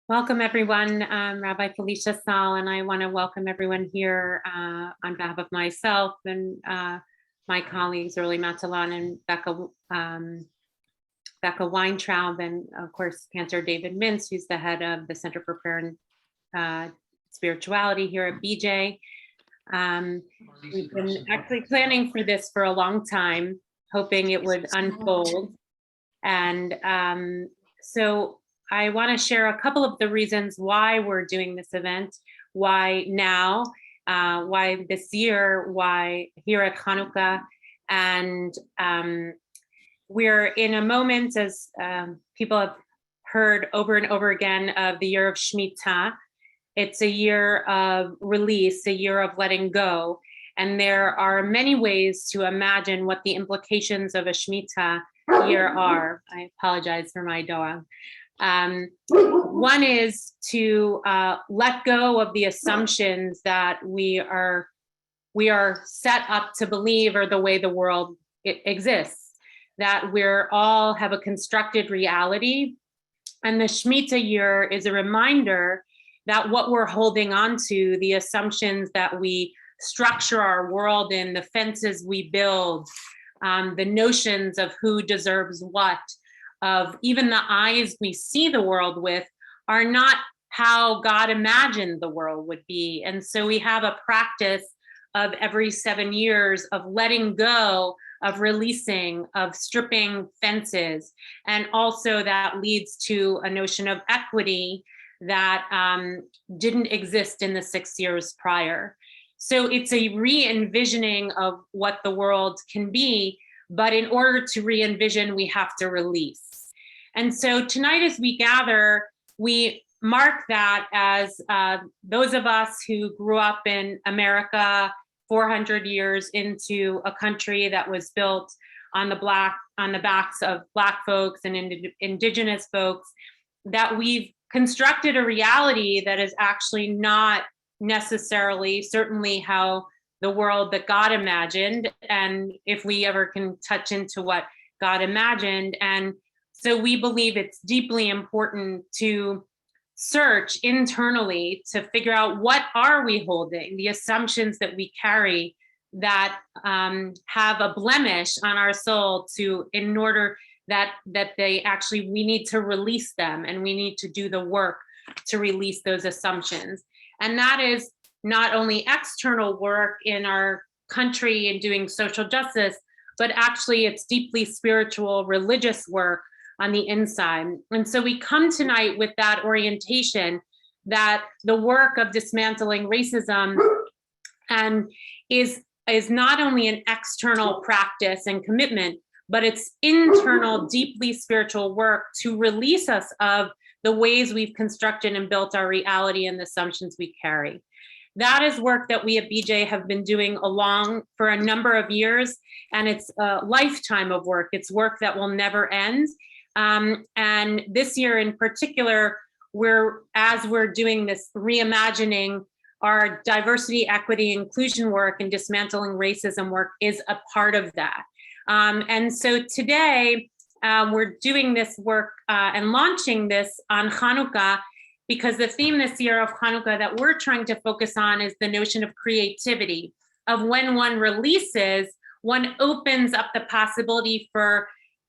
Welcome, everyone. Rabbi Felicia Saul, and I want to welcome everyone here on behalf of myself and my colleagues, Early Matalan and Becca Weintraub, and of course, Cantor David Mintz, who's the head of the Center for Prayer and Spirituality here at BJ. We've been actually planning for this for a long time, hoping it would unfold. And so I want to share a couple of the reasons why we're doing this event, why now, why this year, why here at Hanukkah. And we're in a moment, as people have heard over and over again, of the year of Shemitah. It's a year of release, a year of letting go. And there are many ways to imagine what the implications of a Shemitah year are. I apologize for my dog. One is to let go of the assumptions that we are set up to believe are the way the world exists, that we're all have a constructed reality. And the Shemitah year is a reminder that what we're holding on to, the assumptions that we structure our world in, the fences we build, the notions of who deserves what, of even the eyes we see the world with, are not how God imagined the world would be. And so we have a practice of every 7 years of letting go, of releasing, of stripping fences. And also that leads to a notion of equity that didn't exist in the 6 years prior. So it's a re-envisioning of what the world can be, but in order to re-envision, we have to release. And so tonight as we gather, we mark that as those of us who grew up in America 400 years into a country that was built on the backs of Black folks and indigenous folks, that we've constructed a reality that is actually not necessarily, certainly how the world that God imagined, and if we ever can touch into what God imagined. And so we believe it's deeply important to search internally to figure out what are we holding, the assumptions that we carry that have a blemish on our soul, to in order that they actually, we need to release them, and we need to do the work to release those assumptions. And that is not only external work in our country and doing social justice, but actually it's deeply spiritual, religious work on the inside. And so we come tonight with that orientation that the work of dismantling racism and is not only an external practice and commitment, but it's internal, deeply spiritual work to release us of the ways we've constructed and built our reality and the assumptions we carry. That is work that we at BJ have been doing along for a number of years, and it's a lifetime of work. It's work that will never end. And this year in particular, as we're doing this reimagining, our diversity, equity, inclusion work and dismantling racism work is a part of that. And so today, we're doing this work and launching this on Hanukkah, because the theme this year of Hanukkah that we're trying to focus on is the notion of creativity, of when one releases, one opens up the possibility for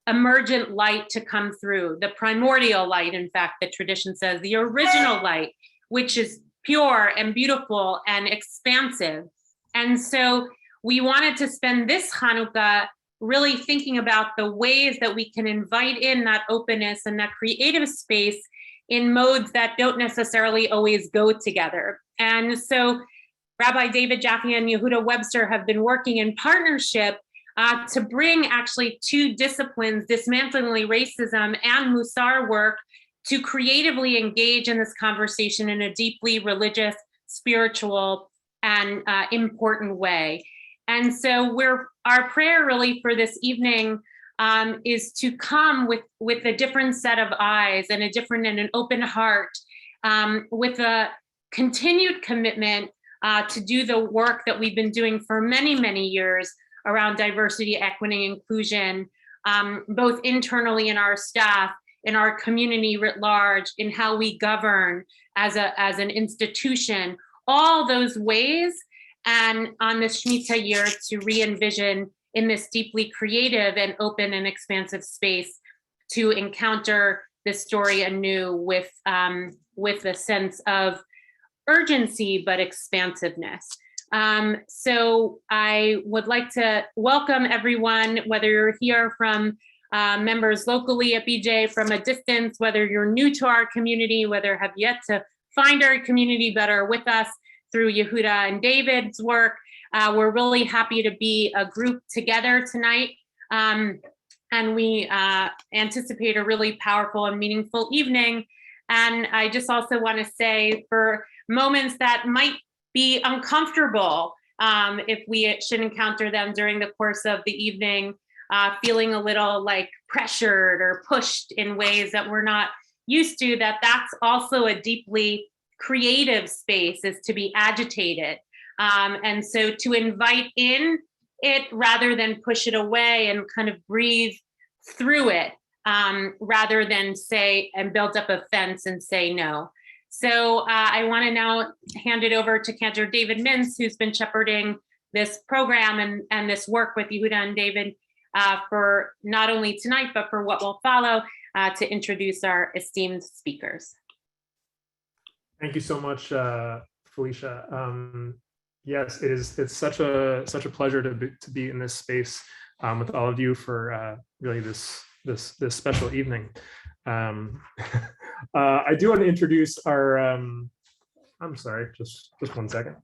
emergent light to come through, the primordial light, in fact, the tradition says, the original light, which is pure and beautiful and expansive. And so we wanted to spend this Hanukkah really thinking about the ways that we can invite in that openness and that creative space in modes that don't necessarily always go together. And so Rabbi David Jaffe and Yehudah Webster have been working in partnership to bring actually two disciplines, dismantling racism and Musar work, to creatively engage in this conversation in a deeply religious, spiritual, and important way. And so our prayer really for this evening is to come with a different set of eyes and an open heart, with a continued commitment to do the work that we've been doing for many, many years around diversity, equity, inclusion, both internally in our staff in our community writ large, in how we govern as an institution, all those ways. And on this Shemitah year, to re-envision in this deeply creative and open and expansive space, to encounter this story anew with a sense of urgency but expansiveness. So I would like to welcome everyone, whether you're here from members locally at BJ, from a distance, whether you're new to our community, whether have yet to find our community but are with us through Yehudah and David's work. We're really happy to be a group together tonight. And we anticipate a really powerful and meaningful evening. And I just also want to say, for moments that might be uncomfortable, if we should encounter them during the course of the evening, feeling a little like pressured or pushed in ways that we're not used to, that's also a deeply creative space, is to be agitated. And so to invite in it rather than push it away and kind of breathe through it, rather than say and build up a fence and say no. So I want to now hand it over to Cantor David Mintz, who's been shepherding this program and this work with Yehudah and David for not only tonight, but for what will follow, to introduce our esteemed speakers. Thank you so much, Felicia. Yes, it's such a pleasure to be in this space with all of you for really this special evening. I do want to introduce our. I'm sorry, just 1 second.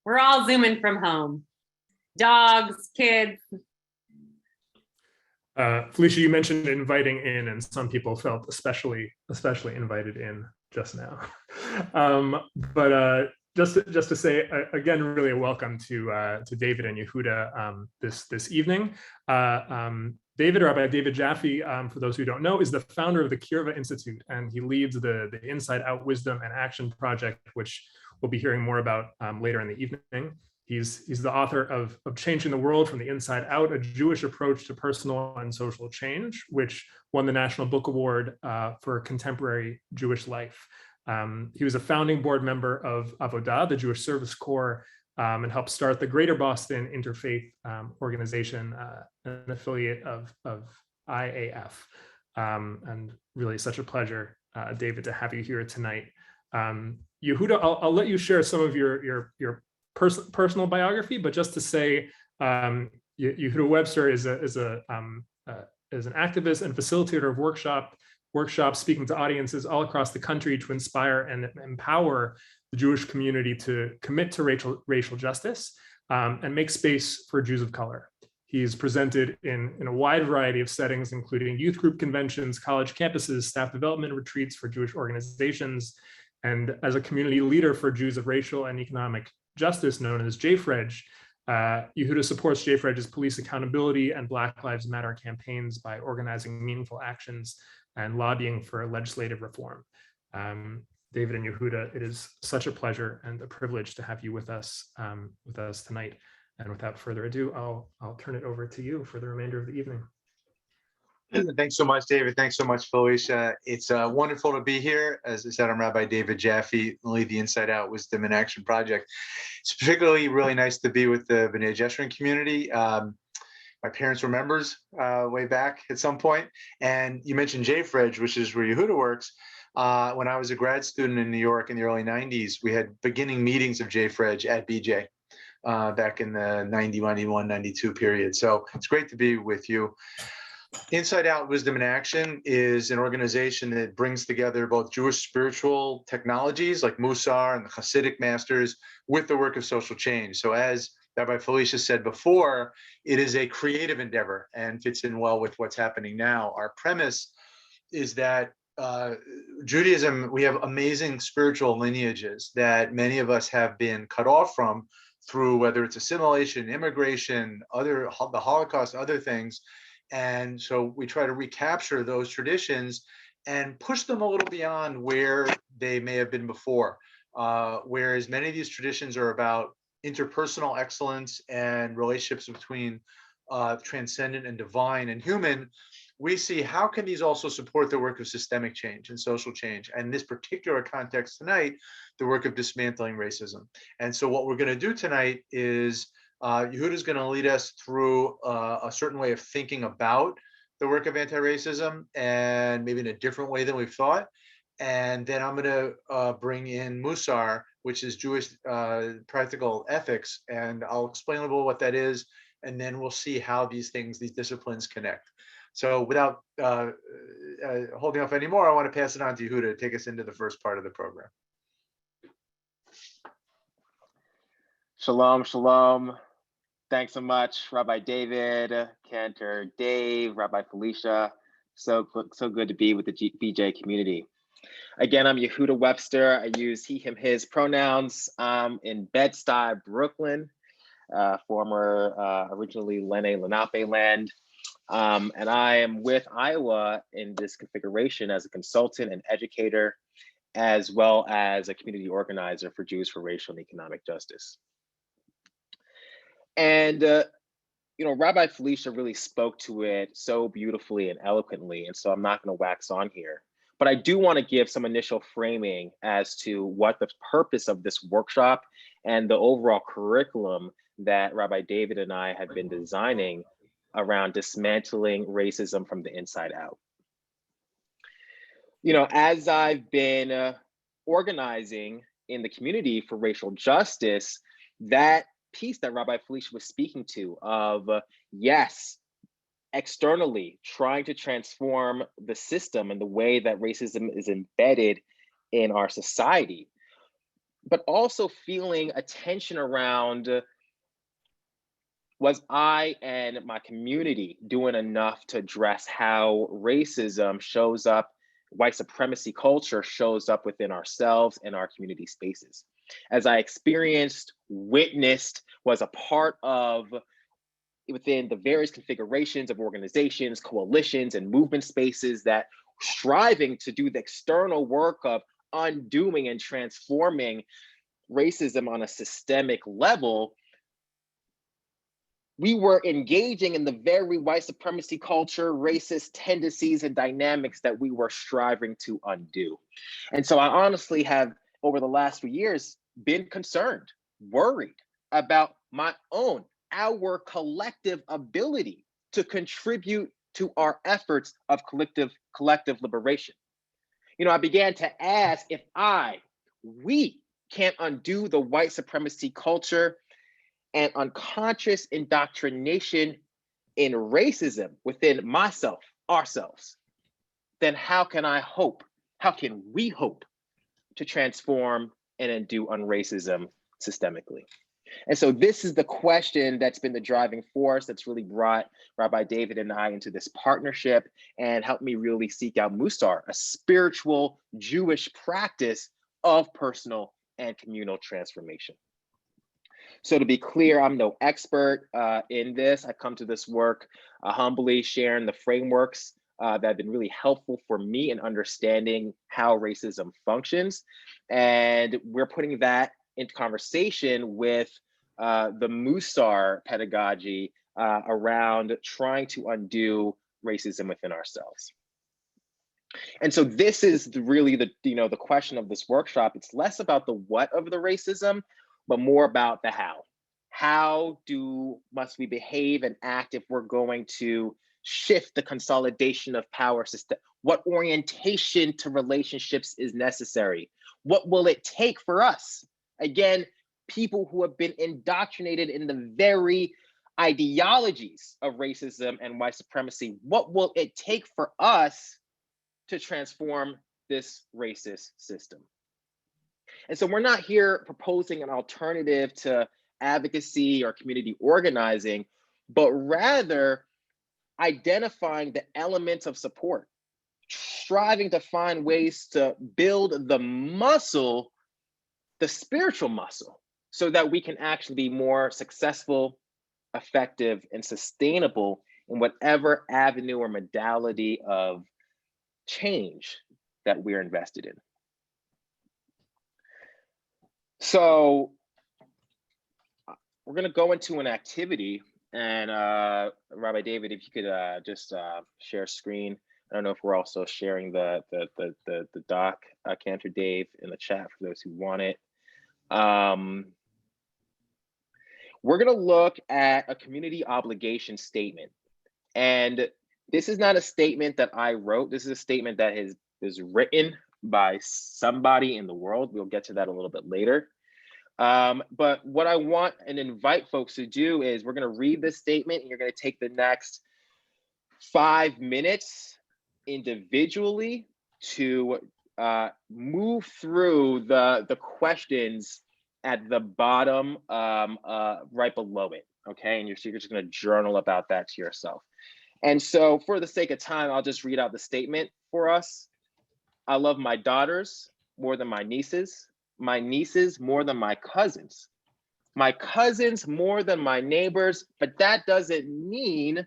We're all zooming from home. Dogs, kids. Felicia, you mentioned inviting in, and some people felt especially invited in just now. But just to say again, really a welcome to David and Yehudah this evening. Rabbi David Jaffe, for those who don't know, is the founder of the Kirva Institute, and he leads the Inside Out Wisdom and Action Project, which we'll be hearing more about later in the evening. He's the author of Changing the World from the Inside Out, a Jewish approach to personal and social change, which won the National Book Award for contemporary Jewish life. He was a founding board member of Avodah, the Jewish Service Corps, and helped start the Greater Boston Interfaith Organization, an affiliate of IAF. And really such a pleasure, David, to have you here tonight. Yehudah, I'll let you share some of your personal biography, but just to say, Yehudah Webster is an activist and facilitator of workshops speaking to audiences all across the country to inspire and empower the Jewish community to commit to racial justice and make space for Jews of color. He's presented in a wide variety of settings, including youth group conventions, college campuses, staff development retreats for Jewish organizations, and as a community leader for Jews of racial and economic justice, known as JFREJ. Yehudah supports JFREJ's police accountability and Black Lives Matter campaigns by organizing meaningful actions and lobbying for legislative reform. David and Yehudah, it is such a pleasure and a privilege to have you with us tonight. And without further ado, I'll turn it over to you for the remainder of the evening. Thanks so much, David. Thanks so much, Felicia. It's wonderful to be here. As I said, I'm Rabbi David Jaffe, lead the Inside Out Wisdom and Action Project. It's particularly really nice to be with the B'nai Jeshurun community. My parents were members way back at some point. And you mentioned JFREJ, which is where Yehudah works. When I was a grad student in New York in the early 90s, we had beginning meetings of JFREJ at BJ back in the 90, 91, 92 period. So it's great to be with you. Inside Out Wisdom and Action is an organization that brings together both Jewish spiritual technologies like Musar and the Hasidic masters with the work of social change. So as Rabbi Felicia said before, it is a creative endeavor and fits in well with what's happening now. Our premise is that Judaism, we have amazing spiritual lineages that many of us have been cut off from through whether it's assimilation, immigration, the Holocaust, other things. And so we try to recapture those traditions and push them a little beyond where they may have been before. Whereas many of these traditions are about interpersonal excellence and relationships between transcendent and divine and human, we see how can these also support the work of systemic change and social change. And in this particular context tonight, the work of dismantling racism. And so what we're going to do tonight is Yehudah is going to lead us through a certain way of thinking about the work of anti-racism, and maybe in a different way than we've thought. And then I'm going to bring in Musar, which is Jewish practical ethics, and I'll explain a little bit what that is, and then we'll see how these disciplines connect. So without holding off anymore, I want to pass it on to Yehudah to take us into the first part of the program. Shalom, shalom. Thanks so much, Rabbi David, Cantor Dave, Rabbi Felicia. So good to be with the BJ community. Again, I'm Yehudah Webster. I use he, him, his pronouns. In Bed-Stuy, Brooklyn, former originally Lenape land. And I am with Iowa in this configuration as a consultant and educator, as well as a community organizer for Jews for Racial and Economic Justice. And, Rabbi Felicia really spoke to it so beautifully and eloquently, and so I'm not going to wax on here. But I do want to give some initial framing as to what the purpose of this workshop and the overall curriculum that Rabbi David and I have been designing around dismantling racism from the inside out. As I've been organizing in the community for racial justice, that piece that Rabbi Felicia was speaking to of, yes, externally trying to transform the system and the way that racism is embedded in our society, but also feeling a tension around, was I and my community doing enough to address how racism shows up, white supremacy culture shows up within ourselves and our community spaces? As I experienced, witnessed, was a part of within the various configurations of organizations, coalitions, and movement spaces that striving to do the external work of undoing and transforming racism on a systemic level, we were engaging in the very white supremacy culture, racist tendencies and dynamics that we were striving to undo. And so I honestly have, over the last few years, been concerned, worried about our collective ability to contribute to our efforts of collective liberation. I began to ask if we can't undo the white supremacy culture and unconscious indoctrination in racism within myself, ourselves, then how can we hope to transform and undo on racism systemically? And so this is the question that's been the driving force that's really brought Rabbi David and I into this partnership and helped me really seek out Musar, a spiritual Jewish practice of personal and communal transformation. So to be clear, I'm no expert in this. I come to this work humbly sharing the frameworks that have been really helpful for me in understanding how racism functions. And we're putting that into conversation with the Musar pedagogy around trying to undo racism within ourselves. And so this is really the question of this workshop. It's less about the what of the racism, but more about the how. How must we behave and act if we're going to shift the consolidation of power system? What orientation to relationships is necessary? What will it take for us? Again, people who have been indoctrinated in the very ideologies of racism and white supremacy, what will it take for us to transform this racist system? And so we're not here proposing an alternative to advocacy or community organizing, but rather identifying the elements of support, striving to find ways to build the muscle, the spiritual muscle, so that we can actually be more successful, effective, and sustainable in whatever avenue or modality of change that we're invested in. So we're going to go into an activity, and Rabbi David, if you could just share screen. I don't know if we're also sharing the doc, Cantor Dave, in the chat for those who want it. We're going to look at a community obligation statement. And this is not a statement that I wrote. This is a statement that is written by somebody in the world. We'll get to that a little bit later. But what I want and invite folks to do is we're going to read this statement, and you're going to take the next 5 minutes individually to move through the questions at the bottom right below it, okay? And you're just going to journal about that to yourself. And so for the sake of time, I'll just read out the statement for us. I love my daughters more than my nieces more than my cousins more than my neighbors, but that doesn't mean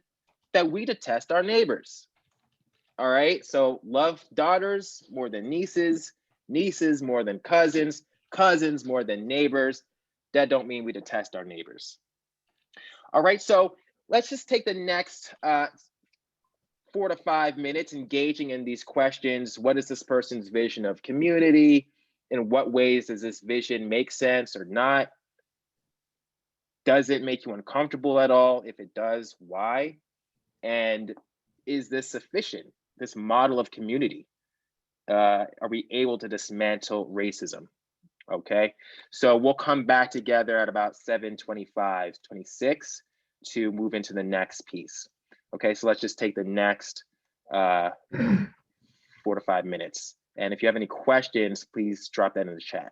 that we detest our neighbors. All right, so love daughters more than nieces more than cousins more than neighbors. That don't mean we detest our neighbors. All right, so let's just take the next 4 to 5 minutes engaging in these questions. What is this person's vision of community? In what ways does this vision make sense or not? Does it make you uncomfortable at all? If it does, why? And is this sufficient, this model of community? Are we able to dismantle racism? Okay, so we'll come back together at about 7:25, 26 to move into the next piece. Okay, so let's just take the next 4 to 5 minutes. And if you have any questions, please drop that in the chat.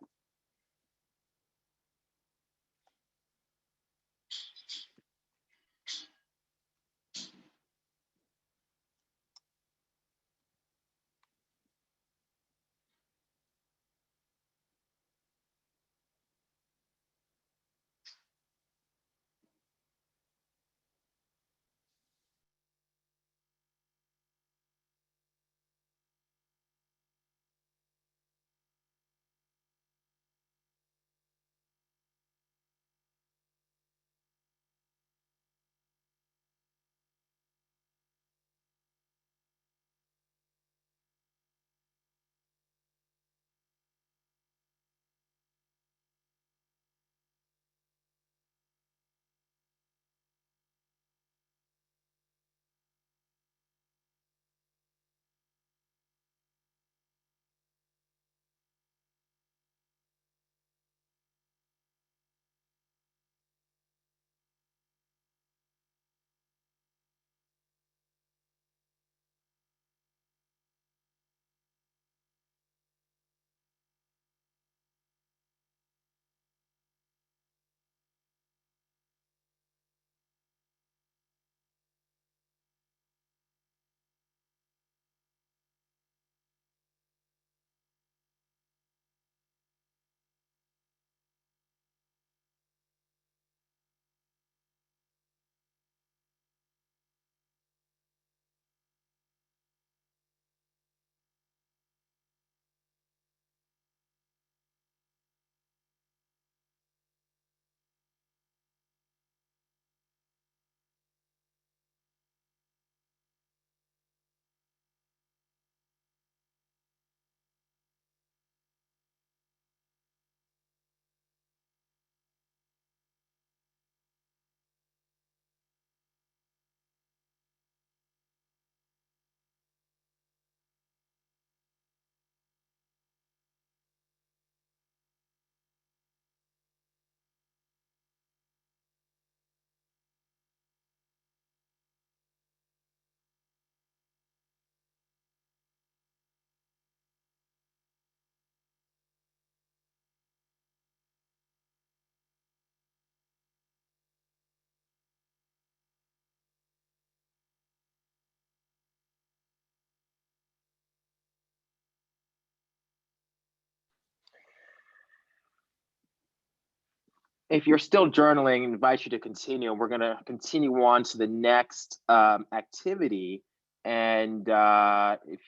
If you're still journaling, I invite you to continue. We're going to continue on to the next activity. And if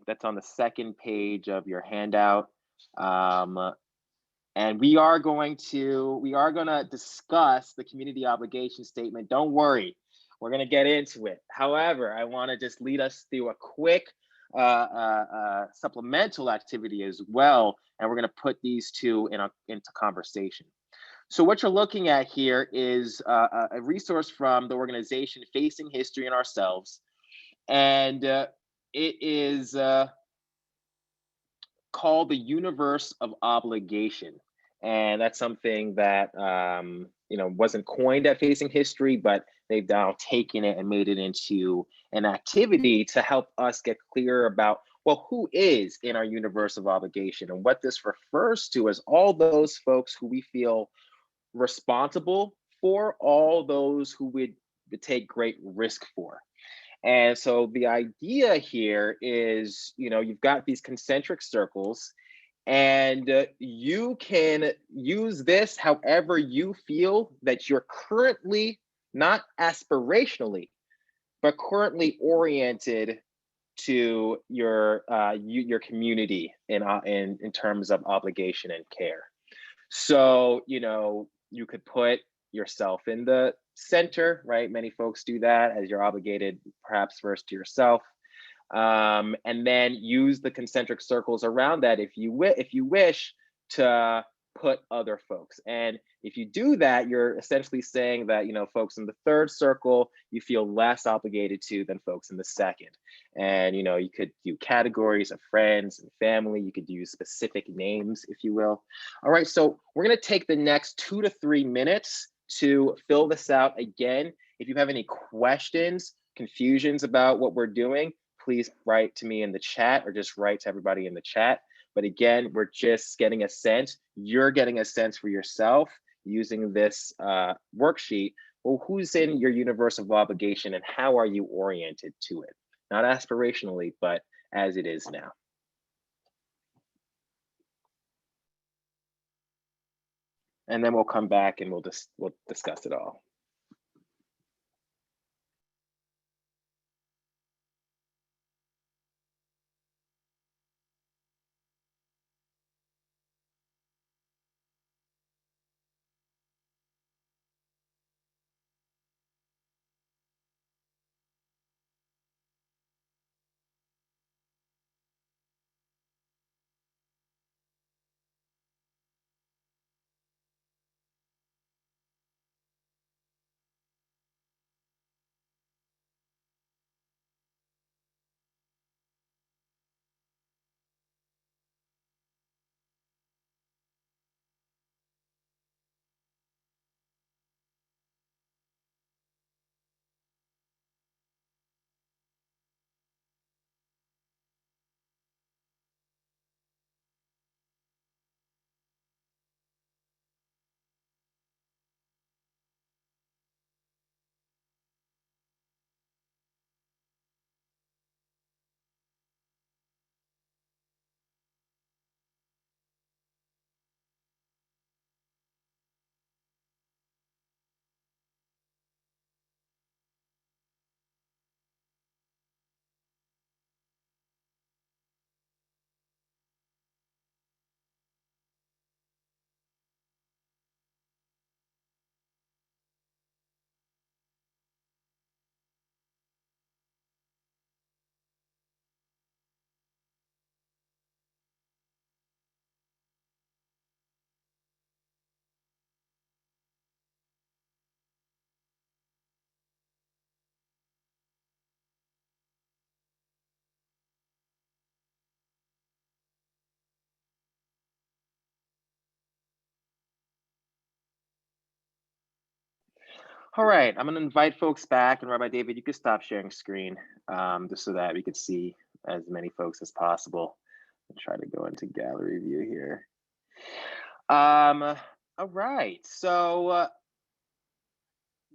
that's on the second page of your handout. And we are going to discuss the community obligation statement. Don't worry, we're going to get into it. However, I want to just lead us through a quick supplemental activity as well, and we're going to put these two into conversation. So what you're looking at here is a resource from the organization Facing History and Ourselves, and it is called The Universe of Obligation. And that's something that wasn't coined at Facing History, but they've now taken it and made it into an activity to help us get clear about, well, who is in our universe of obligation? And what this refers to is all those folks who we feel responsible for, all those who would take great risk for. And so the idea here is, you've got these concentric circles, and you can use this however you feel that you're currently, not aspirationally, but currently oriented to your community in terms of obligation and care. So, you could put yourself in the center, right? Many folks do that, as you're obligated perhaps first to yourself. And then use the concentric circles around that if you wish to put other folks. And if you do that, you're essentially saying that, folks in the third circle, you feel less obligated to than folks in the second. And, you could do categories of friends and family. You could use specific names, if you will. All right, so we're going to take the next 2 to 3 minutes to fill this out again. If you have any questions, confusions about what we're doing, please write to me in the chat, or just write to everybody in the chat. But again, we're just getting a sense. You're getting a sense for yourself using this worksheet. Well, who's in your universe of obligation and how are you oriented to it? Not aspirationally, but as it is now. And then we'll come back and we'll discuss it all. All right, I'm going to invite folks back, and Rabbi David, you can stop sharing screen just so that we could see as many folks as possible. I'll try to go into gallery view here. All right, so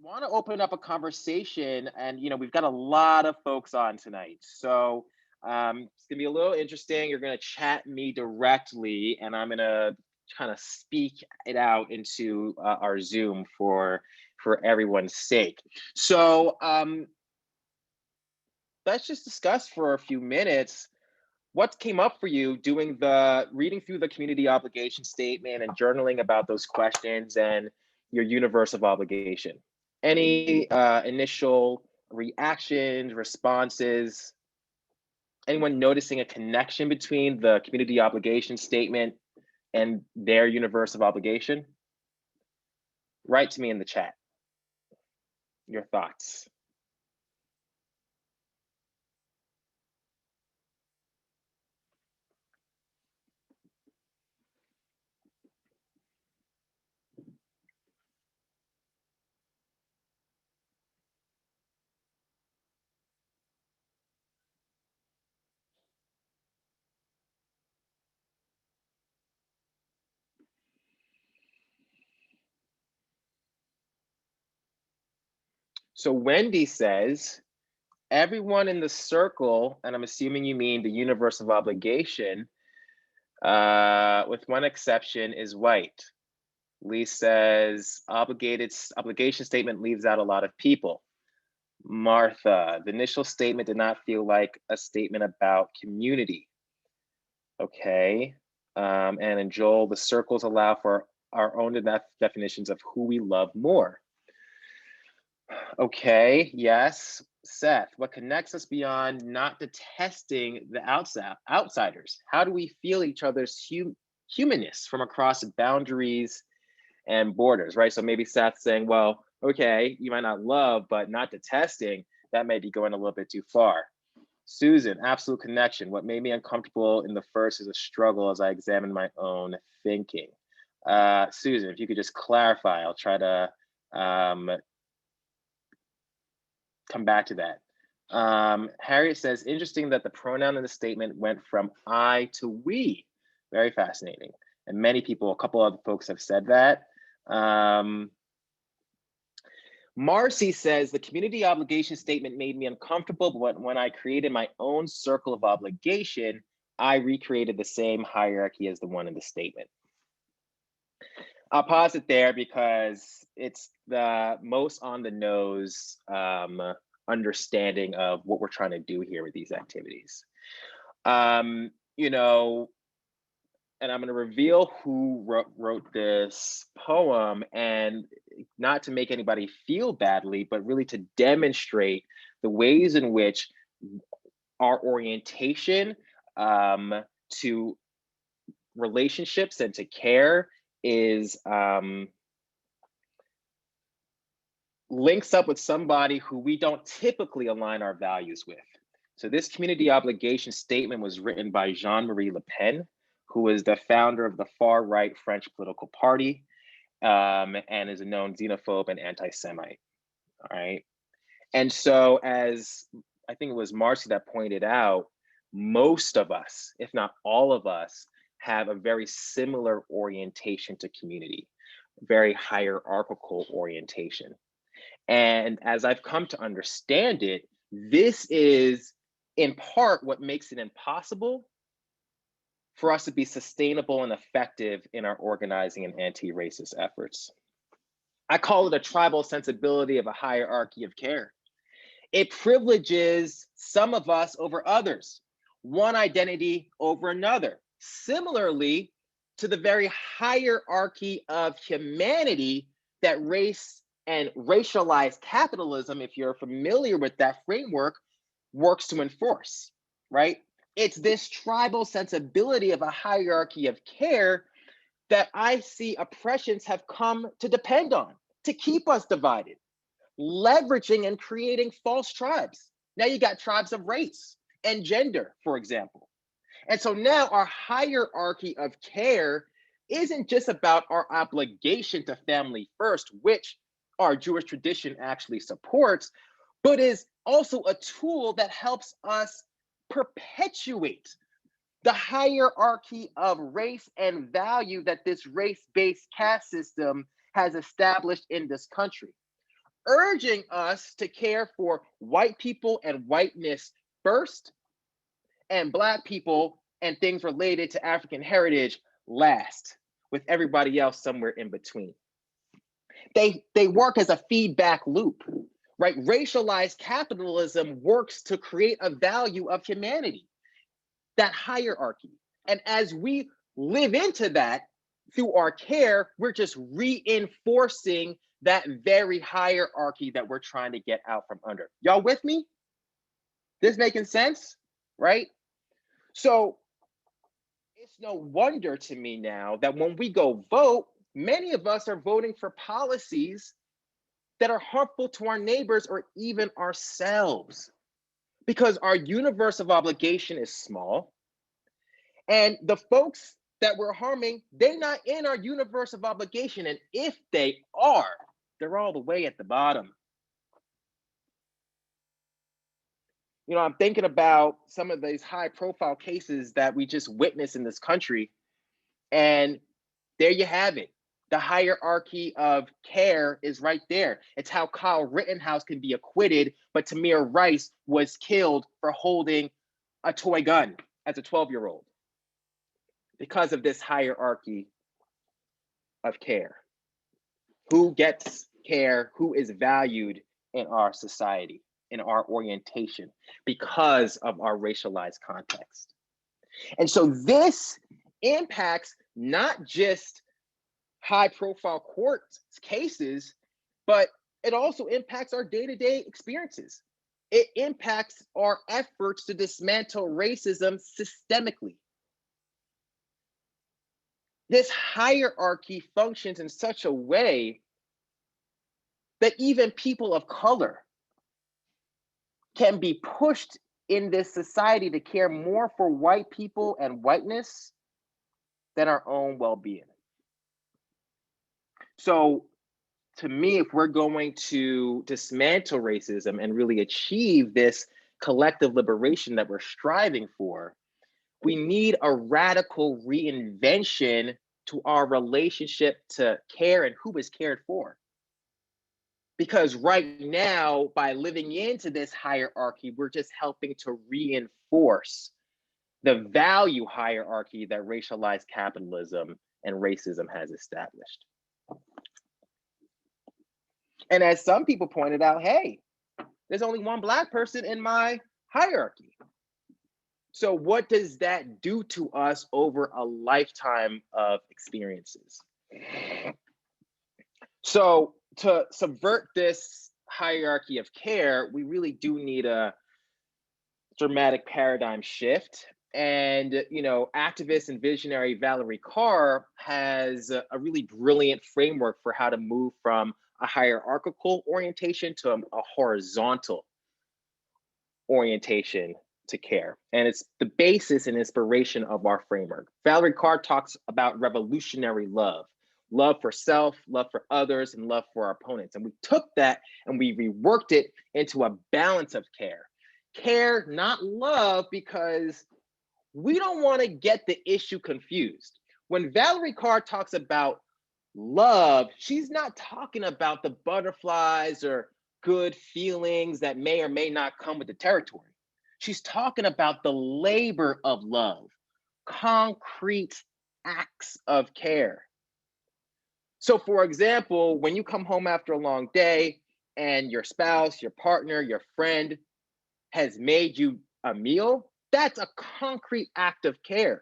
want to open up a conversation, and we've got a lot of folks on tonight, so it's gonna be a little interesting. You're gonna chat me directly, and I'm gonna kind of speak it out into our Zoom for everyone's sake. So let's just discuss for a few minutes what came up for you doing reading through the community obligation statement and journaling about those questions and your universe of obligation? Any initial reactions, responses? Anyone noticing a connection between the community obligation statement and their universe of obligation? Write to me in the chat your thoughts. So Wendy says, everyone in the circle, and I'm assuming you mean the universe of obligation, with one exception, is white. Lee says, obligation statement leaves out a lot of people. Martha, the initial statement did not feel like a statement about community. Okay. And in Joel, the circles allow for our own definitions of who we love more. Okay, yes. Seth, what connects us beyond not detesting the outsiders? How do we feel each other's humanness from across boundaries and borders, right? So maybe Seth's saying, well, okay, you might not love, but not detesting, that may be going a little bit too far. Susan, absolute connection. What made me uncomfortable in the first is a struggle as I examine my own thinking. Susan, if you could just clarify, I'll try to come back to that. Harriet says, interesting that the pronoun in the statement went from I to we. Very fascinating. And many people, a couple other folks have said that. Marcy says, the community obligation statement made me uncomfortable, but when I created my own circle of obligation, I recreated the same hierarchy as the one in the statement. I'll pause it there because it's the most on the nose understanding of what we're trying to do here with these activities. You know, and I'm going to reveal who wrote this poem, and not to make anybody feel badly, but really to demonstrate the ways in which our orientation to relationships and to care is links up with somebody who we don't typically align our values with. So this community obligation statement was written by Jean-Marie Le Pen, who is the founder of the far-right French political party and is a known xenophobe and anti-Semite, all right? And so as I think it was Marcy that pointed out, most of us, if not all of us, have a very similar orientation to community, very hierarchical orientation. And as I've come to understand it, this is in part what makes it impossible for us to be sustainable and effective in our organizing and anti-racist efforts. I call it a tribal sensibility of a hierarchy of care. It privileges some of us over others, one identity over another. Similarly to the very hierarchy of humanity that race and racialized capitalism, if you're familiar with that framework, works to enforce, right? It's this tribal sensibility of a hierarchy of care that I see oppressions have come to depend on to keep us divided, leveraging and creating false tribes. Now you got tribes of race and gender, for example. And so now our hierarchy of care isn't just about our obligation to family first, which our Jewish tradition actually supports, but is also a tool that helps us perpetuate the hierarchy of race and value that this race-based caste system has established in this country, urging us to care for white people and whiteness first, and Black people and things related to African heritage last, with everybody else somewhere in between. They work as a feedback loop, right? Racialized capitalism works to create a value of humanity. that hierarchy. And as we live into that through our care, we're just reinforcing that very hierarchy that we're trying to get out from under. Y'all with me? This making sense, right? So it's no wonder to me now that when we go vote, many of us are voting for policies that are harmful to our neighbors or even ourselves, because our universe of obligation is small. And the folks that we're harming, they're not in our universe of obligation. And if they are, they're all the way at the bottom. You know, I'm thinking about some of these high profile cases that we just witnessed in this country. And there you have it. The hierarchy of care is right there. It's how Kyle Rittenhouse can be acquitted, but Tamir Rice was killed for holding a toy gun as a 12-year-old because of this hierarchy of care. Who gets care? Who is valued in our society, in our orientation, because of our racialized context? And so this impacts not just high-profile court cases, but it also impacts our day-to-day experiences. It impacts our efforts to dismantle racism systemically. This hierarchy functions in such a way that even people of color can be pushed in this society to care more for white people and whiteness than our own well-being. So to me, if we're going to dismantle racism and really achieve this collective liberation that we're striving for, we need a radical reinvention to our relationship to care and who is cared for. Because right now, by living into this hierarchy, we're just helping to reinforce the value hierarchy that racialized capitalism and racism has established. And as some people pointed out, hey, there's only one Black person in my hierarchy. So what does that do to us over a lifetime of experiences? So to subvert this hierarchy of care, we really do need a dramatic paradigm shift. And, you know, activist and visionary Valerie Carr has a really brilliant framework for how to move from a hierarchical orientation to a horizontal orientation to care. And it's the basis and inspiration of our framework. Valerie Carr talks about revolutionary love, love for self, love for others, and love for our opponents. And we took that and we reworked it into a balance of care. Care, not love, because we don't want to get the issue confused. When Valerie Carr talks about love, she's not talking about the butterflies or good feelings that may or may not come with the territory. She's talking about the labor of love, concrete acts of care. So for example, when you come home after a long day and your spouse, your partner, your friend has made you a meal, that's a concrete act of care.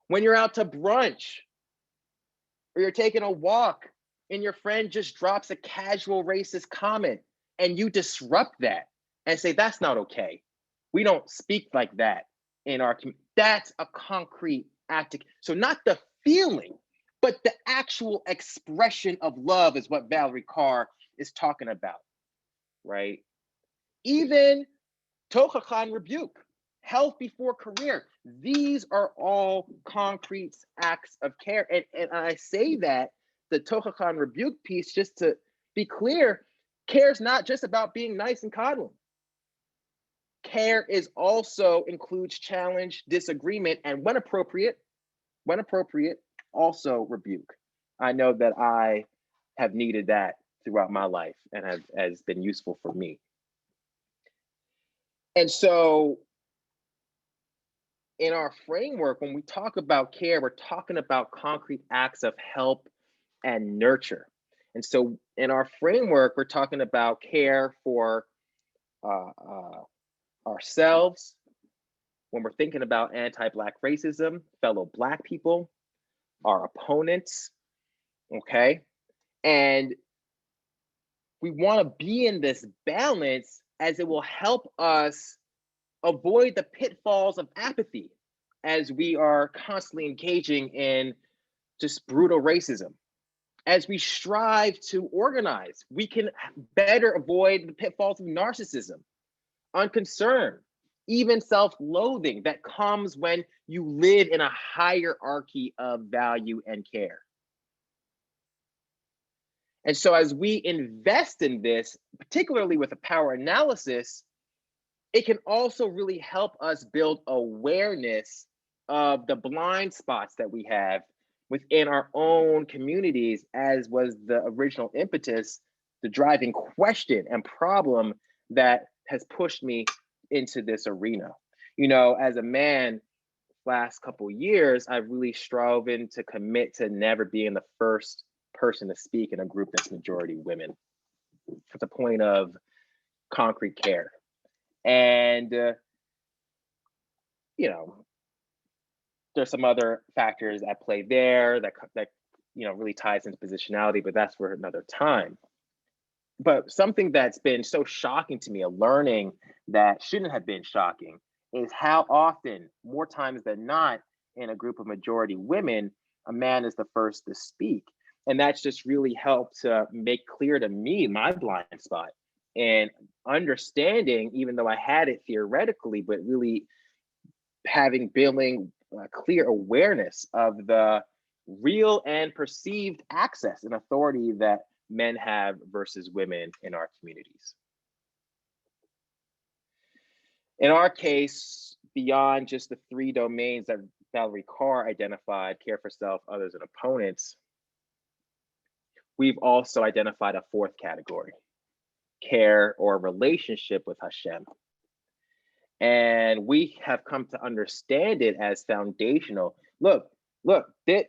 When you're out to brunch or you're taking a walk and your friend just drops a casual racist comment and you disrupt that and say, that's not okay. We don't speak like that in our community. That's a concrete act. So not the feeling, but the actual expression of love is what Valerie Carr is talking about, right? Even Tochacha rebuke, health before career. These are all concrete acts of care. And I say that, the Tochacha rebuke piece, just to be clear, care is not just about being nice and coddling. Care is also includes challenge, disagreement, and when appropriate, also rebuke. I know that I have needed that throughout my life and has been useful for me. And so in our framework, when we talk about care, we're talking about concrete acts of help and nurture. And so in our framework, we're talking about care for ourselves, when we're thinking about anti-Black racism, fellow Black people, our opponents, okay? And we want to be in this balance, as it will help us avoid the pitfalls of apathy as we are constantly engaging in just brutal racism. As we strive to organize, we can better avoid the pitfalls of narcissism, unconcern, even self-loathing that comes when you live in a hierarchy of value and care. And so as we invest in this, particularly with a power analysis, it can also really help us build awareness of the blind spots that we have within our own communities, as was the original impetus, the driving question and problem that has pushed me into this arena. You know, as a man, last couple years, I've really striven to commit to never being the first person to speak in a group that's majority women. It's a point of concrete care. And, you know, there's some other factors at play there that you know, really ties into positionality, but that's for another time. But something that's been so shocking to me, a learning that shouldn't have been shocking, is how often, more times than not, in a group of majority women, a man is the first to speak. And that's just really helped to make clear to me my blind spot, and understanding, even though I had it theoretically, but really building clear awareness of the real and perceived access and authority that men have versus women in our communities. In our case, beyond just the 3 domains that Valerie Carr identified, care for self, others, and opponents, we've also identified a 4th category, care or relationship with Hashem. And we have come to understand it as foundational. Look, that,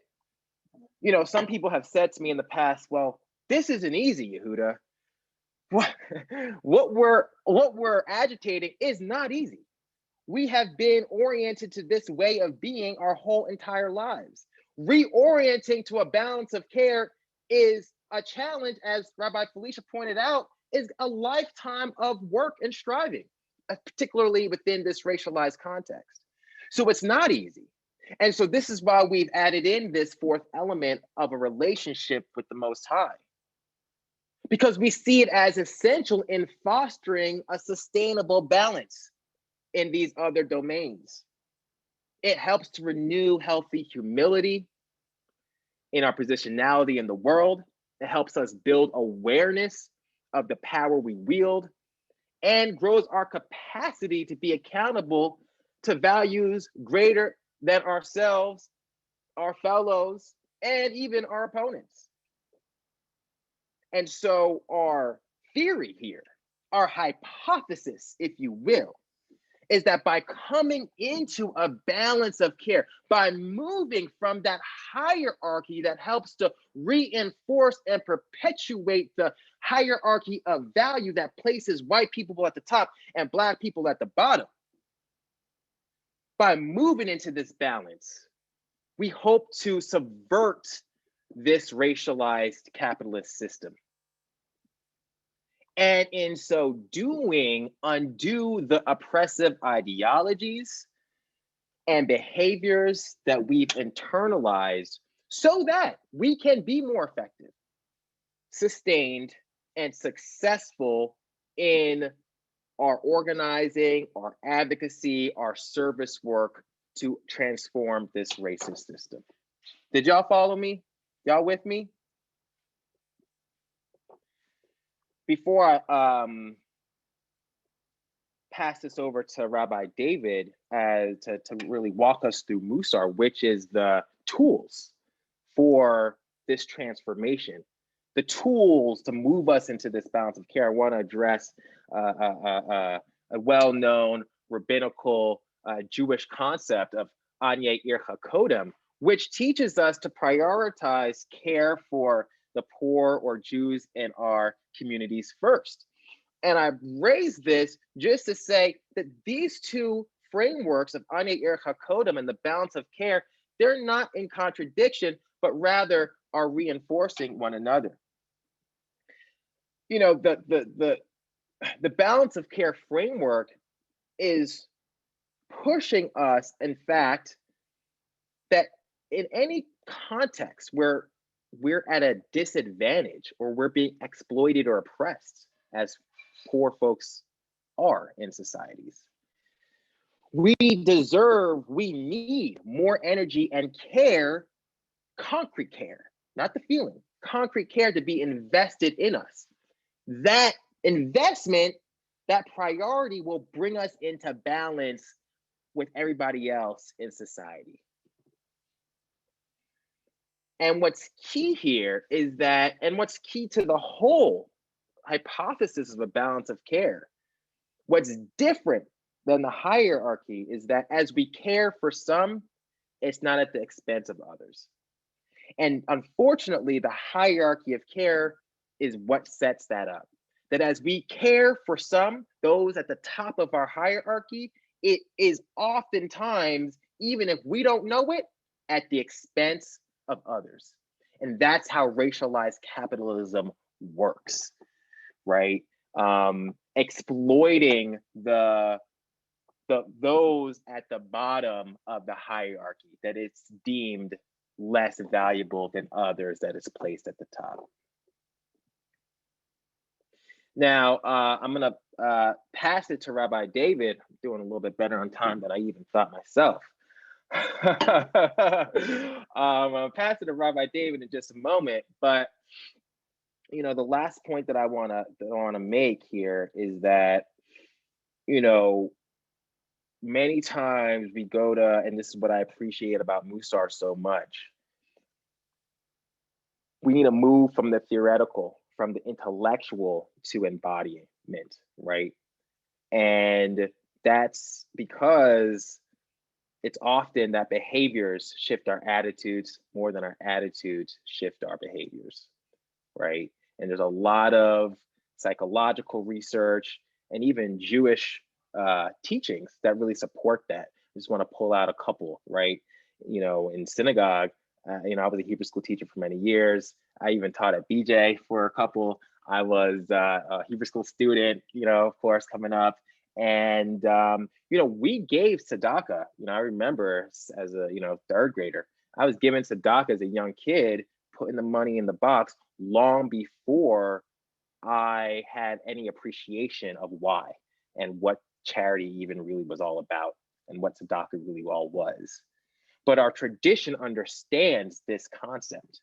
you know, some people have said to me in the past, well, this isn't easy, Yehudah. What we're agitating is not easy. We have been oriented to this way of being our whole entire lives. Reorienting to a balance of care is a challenge, as Rabbi Felicia pointed out, is a lifetime of work and striving, particularly within this racialized context. So it's not easy. And so this is why we've added in this 4th element of a relationship with the Most High, because we see it as essential in fostering a sustainable balance in these other domains. It helps to renew healthy humility in our positionality in the world. It helps us build awareness of the power we wield, and grows our capacity to be accountable to values greater than ourselves, our fellows, and even our opponents. And so our theory here, our hypothesis, if you will, is that by coming into a balance of care, by moving from that hierarchy that helps to reinforce and perpetuate the hierarchy of value that places white people at the top and Black people at the bottom, by moving into this balance, we hope to subvert this racialized capitalist system. And in so doing, undo the oppressive ideologies and behaviors that we've internalized, so that we can be more effective, sustained, and successful in our organizing, our advocacy, our service work to transform this racist system. Did y'all follow me? Y'all with me? Before I pass this over to Rabbi David to really walk us through Musar, which is the tools for this transformation, the tools to move us into this balance of care, I want to address a well-known rabbinical Jewish concept of Anye Ircha Kodem, which teaches us to prioritize care for the poor or Jews in our communities first. And I raise this just to say that these 2 frameworks of Ane Ir Hakodam and the balance of care, they're not in contradiction, but rather are reinforcing one another. You know, the balance of care framework is pushing us, in fact, that in any context where we're at a disadvantage or we're being exploited or oppressed, as poor folks are in societies, we need more energy and care, concrete care, not the feeling, concrete care to be invested in us. That investment, that priority will bring us into balance with everybody else in society. And what's key here is that, and what's key to the whole hypothesis of a balance of care, what's different than the hierarchy is that as we care for some, it's not at the expense of others. And unfortunately, the hierarchy of care is what sets that up. That as we care for some, those at the top of our hierarchy, it is oftentimes, even if we don't know it, at the expense of others. And that's how racialized capitalism works, right? Exploiting those at the bottom of the hierarchy, that it's deemed less valuable than others that is placed at the top. Now, I'm gonna pass it to Rabbi David. I'm doing a little bit better on time than I even thought myself. I'll pass it to Rabbi David in just a moment, but you know, the last point that I wanna make here is that, you know, many times we go to, and this is what I appreciate about Musar so much, we need to move from the theoretical, from the intellectual to embodiment, right? And that's because it's often that behaviors shift our attitudes more than our attitudes shift our behaviors, right? And there's a lot of psychological research and even Jewish teachings that really support that. I just want to pull out a couple, right? You know, in synagogue, you know, I was a Hebrew school teacher for many years. I even taught at BJ for a couple. I was a Hebrew school student, you know, of course, coming up. And, you know, we gave tzedakah. You know, I remember as a, you know, third grader, I was given tzedakah as a young kid, putting the money in the box long before I had any appreciation of why and what charity even really was all about and what tzedakah really all was. But our tradition understands this concept,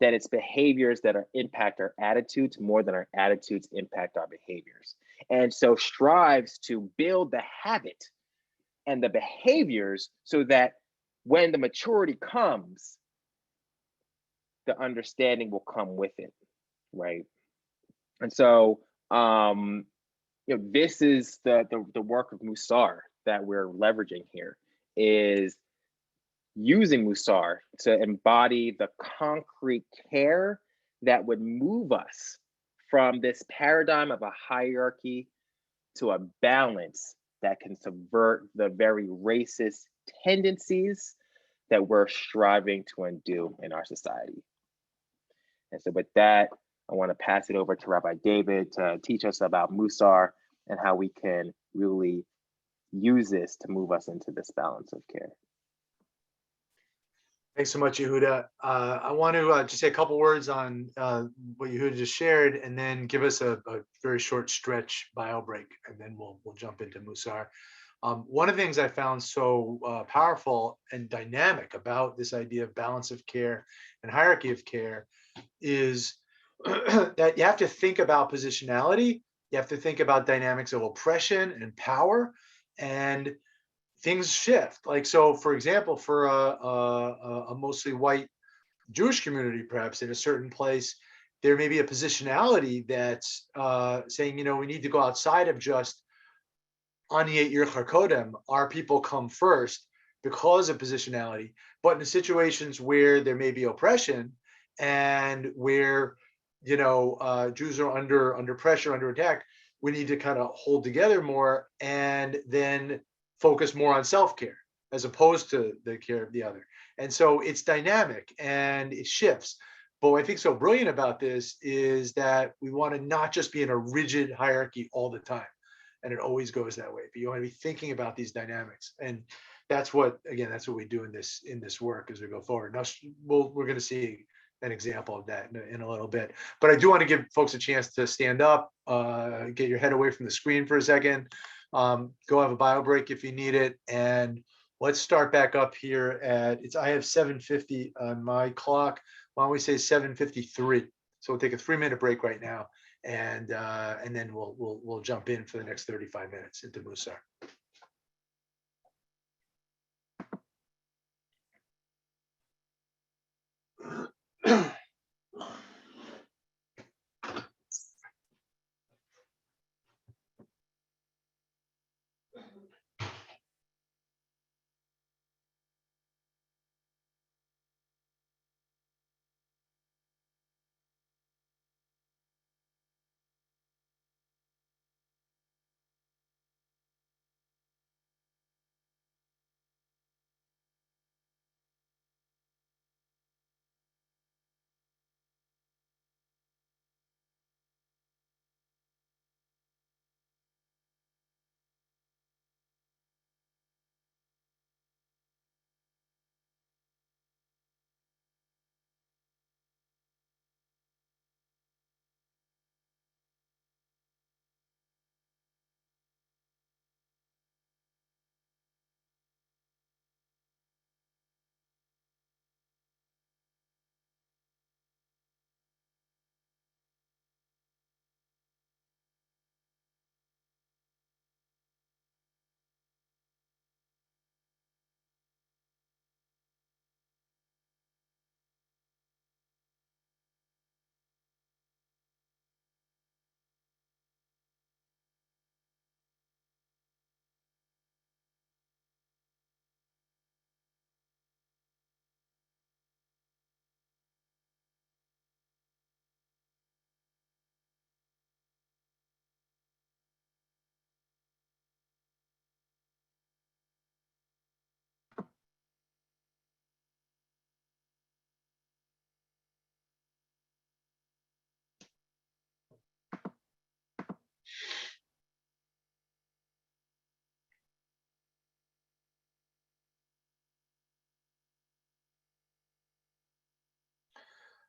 that it's behaviors that impact our attitudes more than our attitudes impact our behaviors. And so strives to build the habit and the behaviors so that when the maturity comes, the understanding will come with it, right? And so, you know, this is the work of Musar that we're leveraging here, is using Musar to embody the concrete care that would move us from this paradigm of a hierarchy to a balance that can subvert the very racist tendencies that we're striving to undo in our society. And so with that, I want to pass it over to Rabbi David to teach us about Musar and how we can really use this to move us into this balance of care. Thanks so much, Yehudah. I want to just say a couple words on what Yehudah just shared, and then give us a very short stretch bio break, and then we'll jump into Musar. One of the things I found so powerful and dynamic about this idea of balance of care and hierarchy of care is that you have to think about positionality, you have to think about dynamics of oppression and power, and things shift. Like, so for example, for a mostly white Jewish community, perhaps in a certain place, there may be a positionality that's saying, you know, we need to go outside of just Ani Ir Kodem, our people come first, because of positionality. But in situations where there may be oppression and where, you know, Jews are under pressure, under attack, we need to kind of hold together more, and then focus more on self-care as opposed to the care of the other. And so it's dynamic and it shifts. But what I think so brilliant about this is that we want to not just be in a rigid hierarchy all the time. And it always goes that way. But you want to be thinking about these dynamics. And that's what, again, that's what we do in this work as we go forward. Now, we're going to see an example of that in a little bit. But I do want to give folks a chance to stand up, get your head away from the screen for a second, go have a bio break if you need it. And let's start back up here at, I have 7:50 on my clock. Why don't we say 7:53? So we'll take a 3-minute break right now, and then we'll jump in for the next 35 minutes into Musar.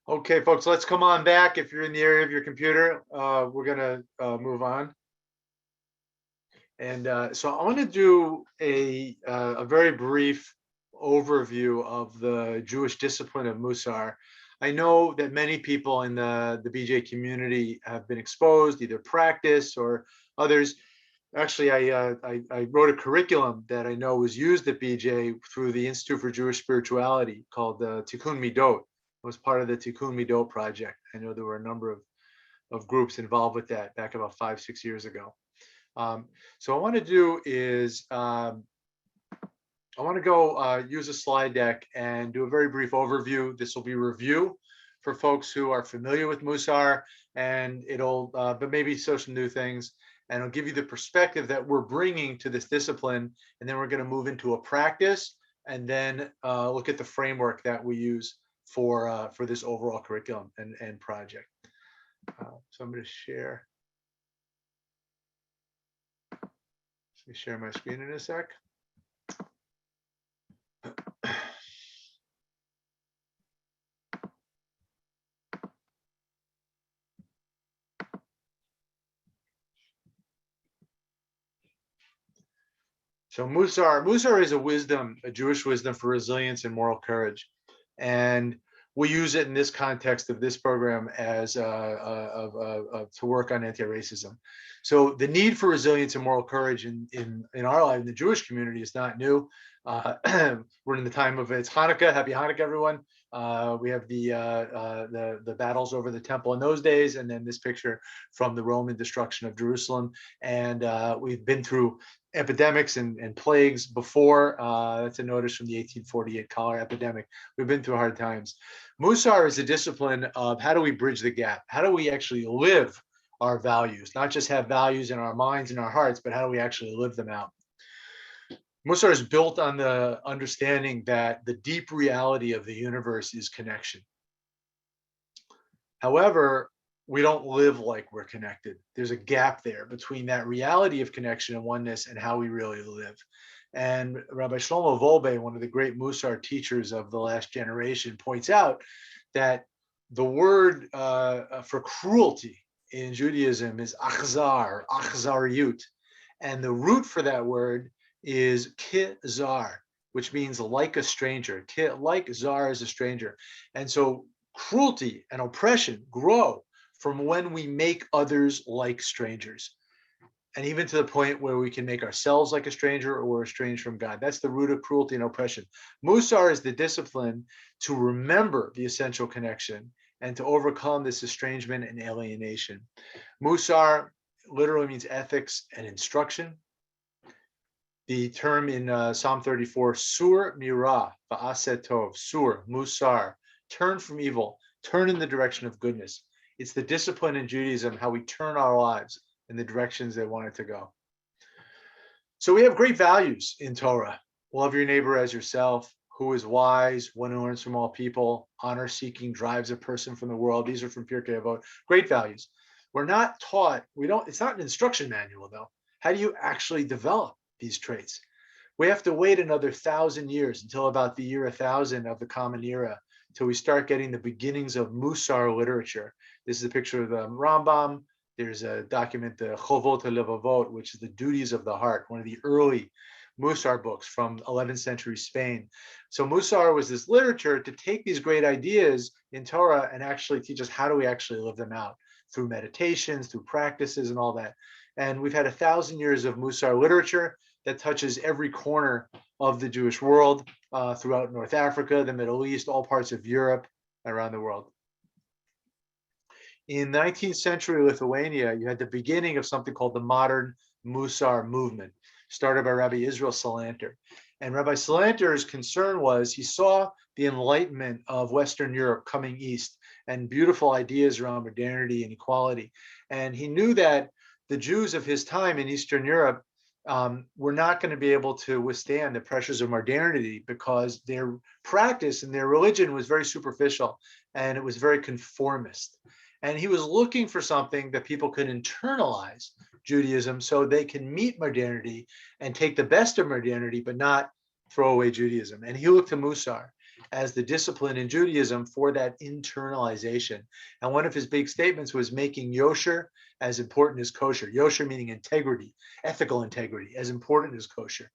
Okay, folks, let's come on back. If you're in the area of your computer, we're going to move on. And so I want to do a very brief overview of the Jewish discipline of Musar. I know that many people in the BJ community have been exposed, either practice or others. Actually, I wrote a curriculum that I know was used at BJ through the Institute for Jewish Spirituality called Tikkun Midot. It was part of the Tikkun Midot project. I know there were a number of groups involved with that back about 5-6 years ago. So what I want to do is I want to go use a slide deck and do a very brief overview. This will be review for folks who are familiar with Musar, and it'll, but maybe show some new things, and it'll give you the perspective that we're bringing to this discipline. And then we're going to move into a practice, and then look at the framework that we use for this overall curriculum and project. So I'm going to share. Let me share my screen in a sec. So Musar is a wisdom, a Jewish wisdom for resilience and moral courage. And we use it in this context of this program as to work on anti-racism. So the need for resilience and moral courage in our life, in the Jewish community, is not new. We're in the time of, it's Hanukkah. Happy Hanukkah, everyone. We have the battles over the temple in those days, and then this picture from the Roman destruction of Jerusalem. And we've been through epidemics and plagues before. That's a notice from the 1848 cholera epidemic. We've been through hard times. Musar is a discipline of how do we bridge the gap? How do we actually live our values? Not just have values in our minds and our hearts, but how do we actually live them out? Musar is built on the understanding that the deep reality of the universe is connection. However, we don't live like we're connected. There's a gap there between that reality of connection and oneness and how we really live. And Rabbi Shlomo Volbe, one of the great Musar teachers of the last generation, points out that the word for cruelty in Judaism is achzar, achzariyut. And the root for that word is kizar, which means like a stranger. Like zar is a stranger. And so cruelty and oppression grow from when we make others like strangers. And even to the point where we can make ourselves like a stranger or we're estranged from God. That's the root of cruelty and oppression. Musar is the discipline to remember the essential connection and to overcome this estrangement and alienation. Musar literally means ethics and instruction. The term in Psalm 34, sur mira va'aseh tov, sur, musar, turn from evil, turn in the direction of goodness. It's the discipline in Judaism, how we turn our lives in the directions they want it to go. So we have great values in Torah. Love your neighbor as yourself. Who is wise? One who learns from all people. Honor seeking drives a person from the world. These are from Pirkei Avot. Great values. We're not taught, it's not an instruction manual though. How do you actually develop these traits? We have to wait another 1,000 years until about the year 1000 of the Common Era till we start getting the beginnings of Musar literature. This is a picture of the Rambam. There's a document, the Chovot HaLevavot, which is the duties of the heart, one of the early Musar books from 11th century Spain. So Musar was this literature to take these great ideas in Torah and actually teach us how do we actually live them out through meditations, through practices and all that. And we've had 1,000 years of Musar literature that touches every corner of the Jewish world, throughout North Africa, the Middle East, all parts of Europe, around the world. In 19th century Lithuania, you had the beginning of something called the modern Musar movement, started by Rabbi Israel Salanter. And Rabbi Salanter's concern was he saw the enlightenment of Western Europe coming east and beautiful ideas around modernity and equality. And he knew that the Jews of his time in Eastern Europe were not going to be able to withstand the pressures of modernity because their practice and their religion was very superficial and it was very conformist. And he was looking for something that people could internalize Judaism so they can meet modernity and take the best of modernity, but not throw away Judaism. And he looked to Musar as the discipline in Judaism for that internalization. And one of his big statements was making yosher as important as kosher. Yosher meaning integrity, ethical integrity, as important as kosher.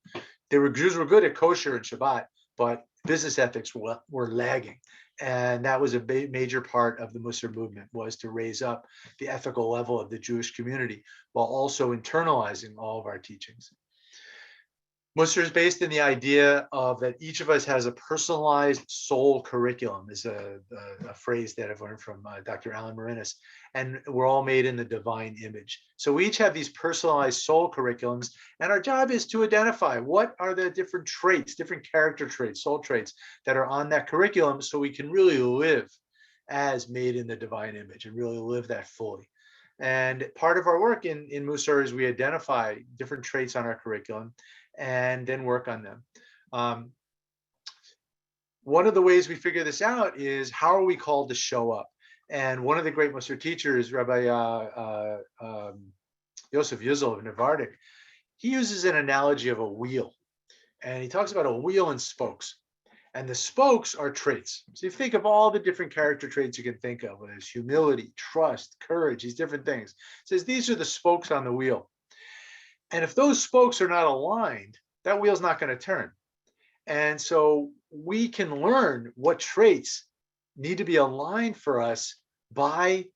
Jews were good at kosher and Shabbat, but business ethics were lagging. And that was a major part of the Musar movement, was to raise up the ethical level of the Jewish community while also internalizing all of our teachings. Musar is based in the idea of that each of us has a personalized soul curriculum, is a phrase that I've learned from Dr. Alan Marinas, and we're all made in the divine image. So we each have these personalized soul curriculums, and our job is to identify what are the different traits, different character traits, soul traits that are on that curriculum so we can really live as made in the divine image and really live that fully. And part of our work in Musar is we identify different traits on our curriculum and then work on them. One of the ways we figure this out is how are we called to show up? And one of the great Musar teachers, Rabbi Yosef Yuzel of Nevardik, he uses an analogy of a wheel. And he talks about a wheel and spokes. And the spokes are traits. So you think of all the different character traits you can think of, whether it's humility, trust, courage, these different things. It says these are the spokes on the wheel. And if those spokes are not aligned, that wheel's not going to turn. And so we can learn what traits need to be aligned for us by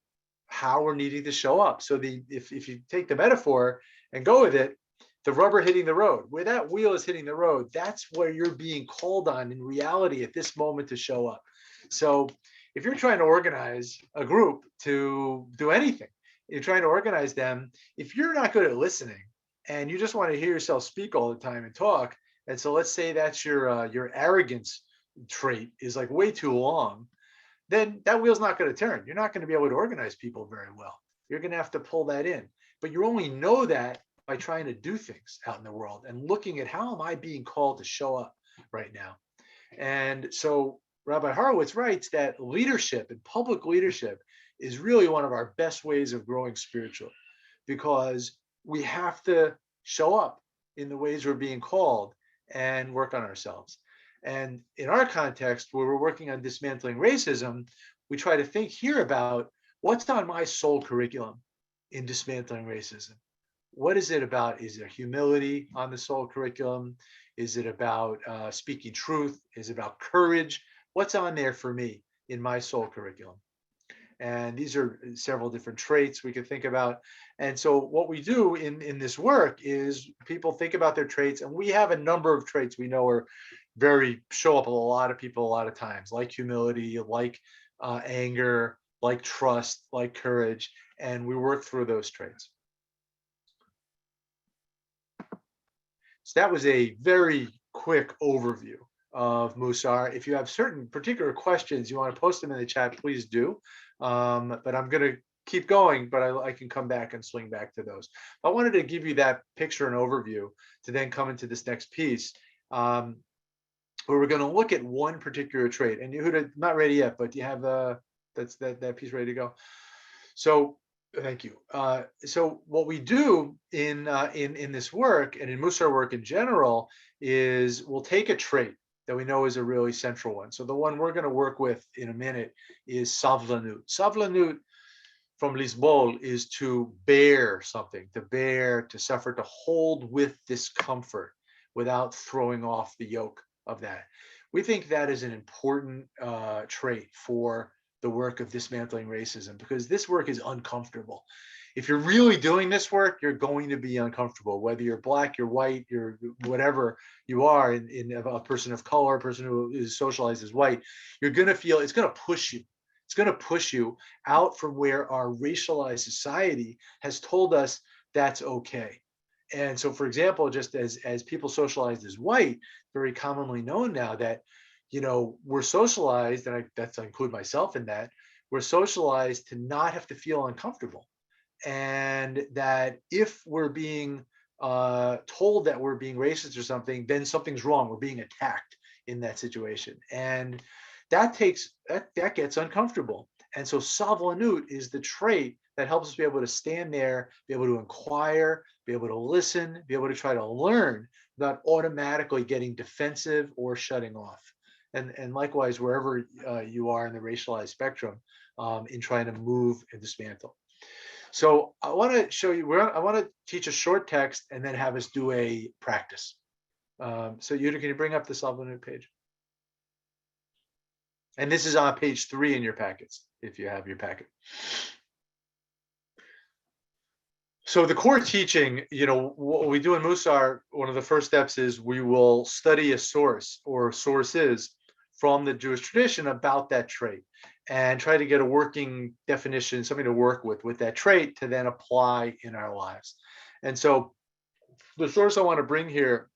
how we're needing to show up. So if you take the metaphor and go with it, the rubber hitting the road, where that wheel is hitting the road, that's where you're being called on in reality at this moment to show up. So if you're trying to organize a group to do anything, you're trying to organize them, if you're not good at listening, and you just want to hear yourself speak all the time and talk, and so let's say that's your arrogance trait is like way too long, then that wheel's not going to turn. You're not going to be able to organize people very well. You're going to have to pull that in. But you only know that by trying to do things out in the world and looking at how am I being called to show up right now. And so Rabbi Horowitz writes that leadership and public leadership is really one of our best ways of growing spiritually, because we have to show up in the ways we're being called and work on ourselves. And in our context, where we're working on dismantling racism, we try to think here about what's on my soul curriculum in dismantling racism. What is it about? Is there humility on the soul curriculum? Is it about speaking truth? Is it about courage? What's on there for me in my soul curriculum? And these are several different traits we could think about. And so what we do in this work is people think about their traits, and we have a number of traits we know are show up a lot of people a lot of times, like humility, like anger, like trust, like courage, and we work through those traits. So that was a very quick overview of Musar. If you have certain particular questions, you want to post them in the chat, please do. But I'm going to keep going, but I can come back and swing back to those. I wanted to give you that picture and overview to then come into this next piece, where we're going to look at one particular trait. And Yehudah, not ready yet, but do you have that piece ready to go? So thank you. So what we do in this work and in Musar work in general is we'll take a trait that we know is a really central one. So the one we're going to work with in a minute is savlanut. Savlanut from Lisbol is to bear something, to bear, to suffer, to hold with discomfort without throwing off the yoke of that. We think that is an important trait for the work of dismantling racism, because this work is uncomfortable. If you're really doing this work, you're going to be uncomfortable, whether you're black, you're white, you're whatever you are, in a person of color, a person who is socialized as white, you're going to feel it's going to push you. It's going to push you out from where our racialized society has told us that's okay. And so, for example, just as people socialized as white, very commonly known now that, you know, we're socialized, and I include myself in that, we're socialized to not have to feel uncomfortable. And that if we're being told that we're being racist or something, then something's wrong. We're being attacked in that situation. And that gets uncomfortable. And so savlanut is the trait that helps us be able to stand there, be able to inquire, be able to listen, be able to try to learn without automatically getting defensive or shutting off. And likewise, wherever you are in the racialized spectrum, in trying to move and dismantle. So I want to show you, I want to teach a short text and then have us do a practice. So Yehudah, can you bring up the savlanut page? And this is on page 3 in your packets, if you have your packet. So the core teaching, you know, what we do in Musar, one of the first steps is we will study a source or sources from the Jewish tradition about that trait and try to get a working definition, something to work with that trait to then apply in our lives. And so the source I want to bring here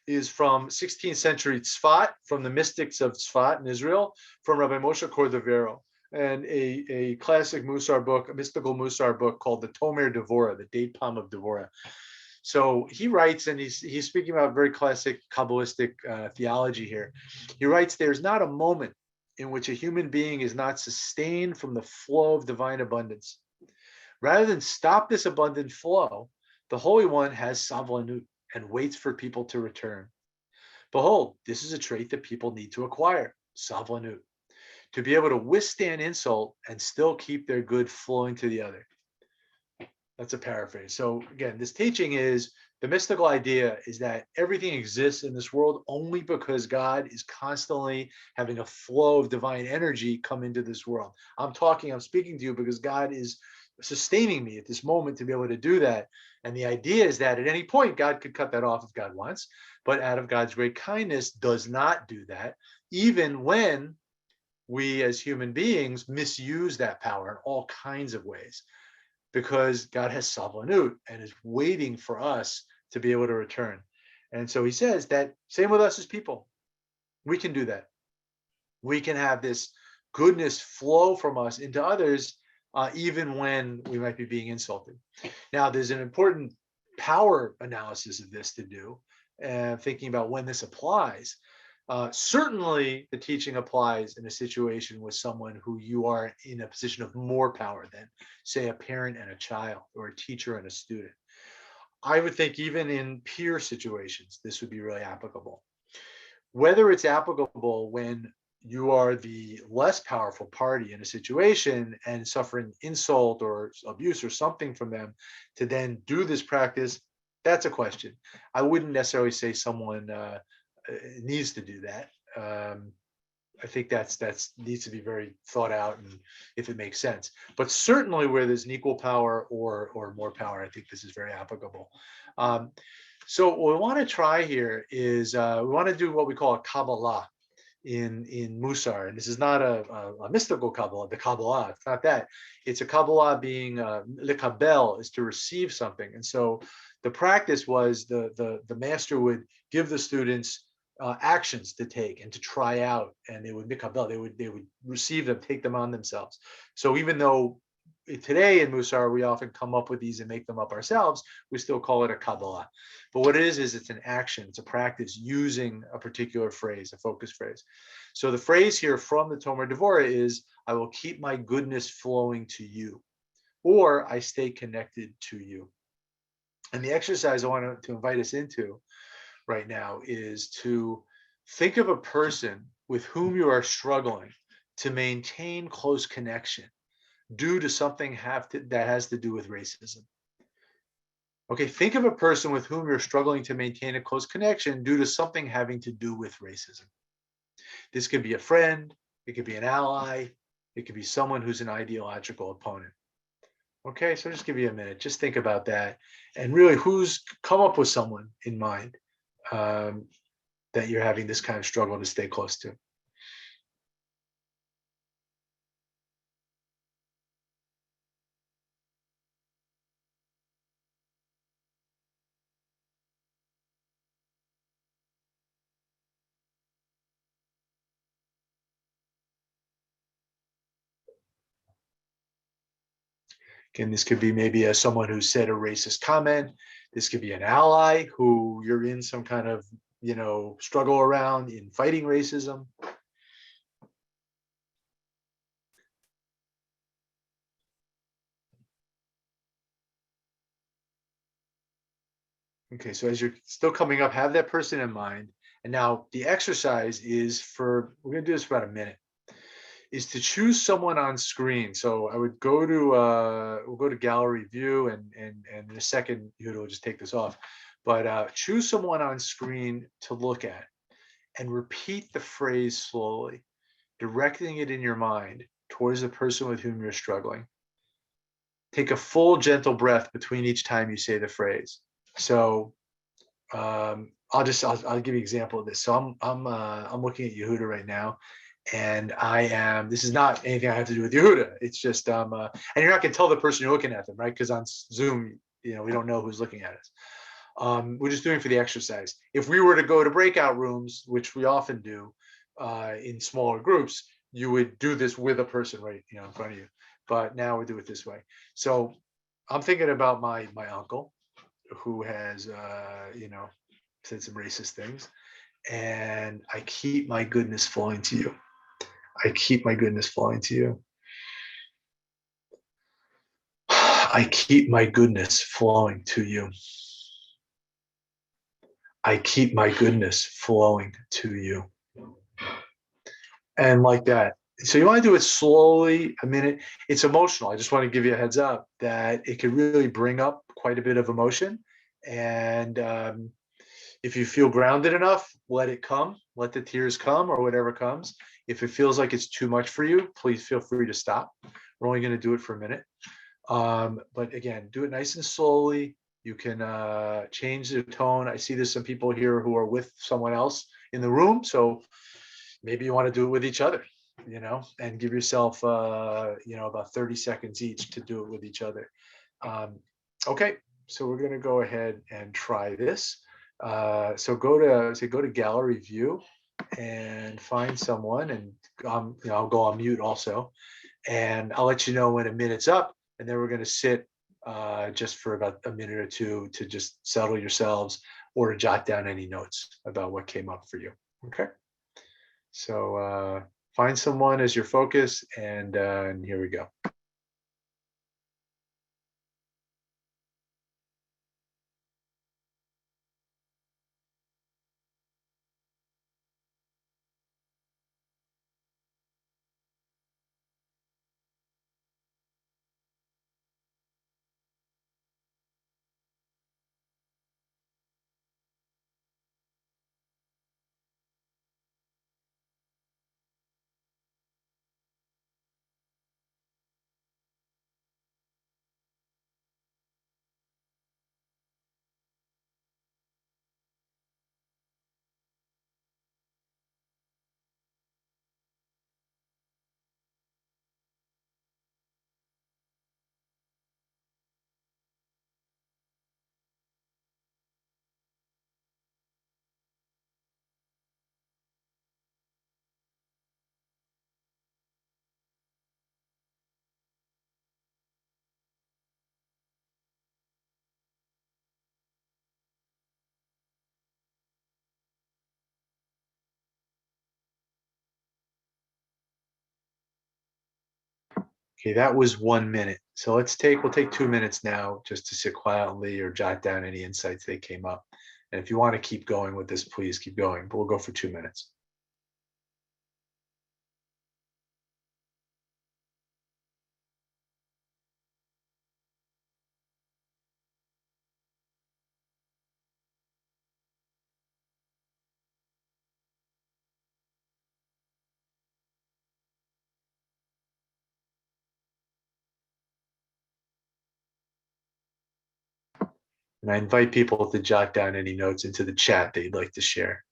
is from 16th century Tzfat, from the mystics of Tzfat in Israel, from Rabbi Moshe Cordovero, and a classic Musar book, a mystical Musar book called the Tomer Devorah, the Date Palm of Devorah. So he writes, and he's speaking about very classic Kabbalistic theology here. He writes, there's not a moment in which a human being is not sustained from the flow of divine abundance. Rather than stop this abundant flow, the Holy One has savlanut and waits for people to return. Behold, this is a trait that people need to acquire, savlanut, to be able to withstand insult and still keep their good flowing to the other. That's a paraphrase. So again, this teaching is, the mystical idea is that everything exists in this world only because God is constantly having a flow of divine energy come into this world. I'm speaking to you because God is sustaining me at this moment to be able to do that. And the idea is that at any point, God could cut that off if God wants, but out of God's great kindness does not do that, even when we as human beings misuse that power in all kinds of ways, because God has savlanut and is waiting for us to be able to return. And so he says that same with us as people. We can do that. We can have this goodness flow from us into others, even when we might be being insulted. Now, there's an important power analysis of this to do, and thinking about when this applies. Certainly the teaching applies in a situation with someone who you are in a position of more power than, say, a parent and a child, or a teacher and a student. I would think even in peer situations, this would be really applicable. Whether it's applicable when you are the less powerful party in a situation and suffering insult or abuse or something from them to then do this practice, that's a question. I wouldn't necessarily say someone needs to do that. I think that's needs to be very thought out, and if it makes sense. But certainly where there's an equal power or more power, I think this is very applicable. So what we want to try here is we want to do what we call a Kabbalah in Musar. And this is not a mystical Kabbalah, the Kabbalah. It's not that. It's a Kabbalah being lekabel, is to receive something. And so the practice was the master would give the students actions to take and to try out, and they would mikabel, they would receive them, take them on themselves. So even though today in Musar we often come up with these and make them up ourselves, we still call it a Kabbalah. But what it is it's an action, it's a practice using a particular phrase, a focus phrase. So the phrase here from the Tomer Devorah is, I will keep my goodness flowing to you, or I stay connected to you. And the exercise I want to invite us into right now is to think of a person with whom you are struggling to maintain close connection due to something that has to do with racism. Okay, think of a person with whom you're struggling to maintain a close connection due to something having to do with racism. This could be a friend, it could be an ally, it could be someone who's an ideological opponent. Okay, so just give you a minute, just think about that, and really who's come up with someone in mind that you're having this kind of struggle to stay close to. Again, this could be maybe someone who said a racist comment. This could be an ally who you're in some kind of, struggle around in fighting racism. Okay, so as you're still coming up, have that person in mind. And now the exercise is we're gonna do this for about a minute, is to choose someone on screen. So I would go to, we'll go to gallery view, and in a second, Yehudah will just take this off. But choose someone on screen to look at and repeat the phrase slowly, directing it in your mind towards the person with whom you're struggling. Take a full, gentle breath between each time you say the phrase. So I'll give you an example of this. So I'm looking at Yehudah right now, and this is not anything I have to do with Yehudah. It's just, and you're not gonna tell the person you're looking at them, right? Because on Zoom, we don't know who's looking at us. We're just doing it for the exercise. If we were to go to breakout rooms, which we often do in smaller groups, you would do this with a person right in front of you. But now we do it this way. So I'm thinking about my uncle, who has said some racist things, and I keep my goodness flowing to you. I keep my goodness flowing to you. I keep my goodness flowing to you. I keep my goodness flowing to you. And like that. So you want to do it slowly, a minute. It's emotional. I just want to give you a heads up that it could really bring up quite a bit of emotion. And if you feel grounded enough, let it come, let the tears come or whatever comes. If it feels like it's too much for you, please feel free to stop. We're only going to do it for a minute. But again, do it nice and slowly. You can change the tone. I see there's some people here who are with someone else in the room. So maybe you want to do it with each other, and give yourself, about 30 seconds each to do it with each other. Okay, so we're going to go ahead and try this. So go to gallery view and find someone, and I'll go on mute also, and I'll let you know when a minute's up, and then we're going to sit just for about a minute or two to just settle yourselves or to jot down any notes about what came up for you. Okay. So find someone as your focus, and here we go. Okay, that was 1 minute. So we'll take 2 minutes now just to sit quietly or jot down any insights that came up. And if you want to keep going with this, please keep going, but we'll go for 2 minutes. And I invite people to jot down any notes into the chat that you'd like to share.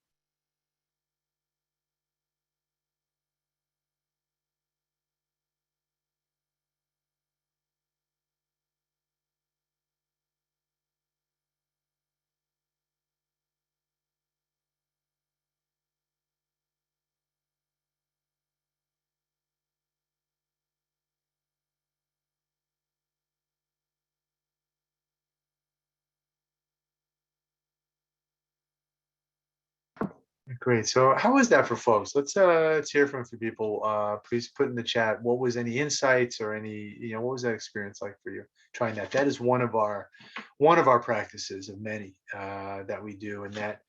Great. So how was that for folks? Let's hear from a few people. Please put in the chat what was any insights or any, what was that experience like for you trying that? That is one of our practices of many that we do, and that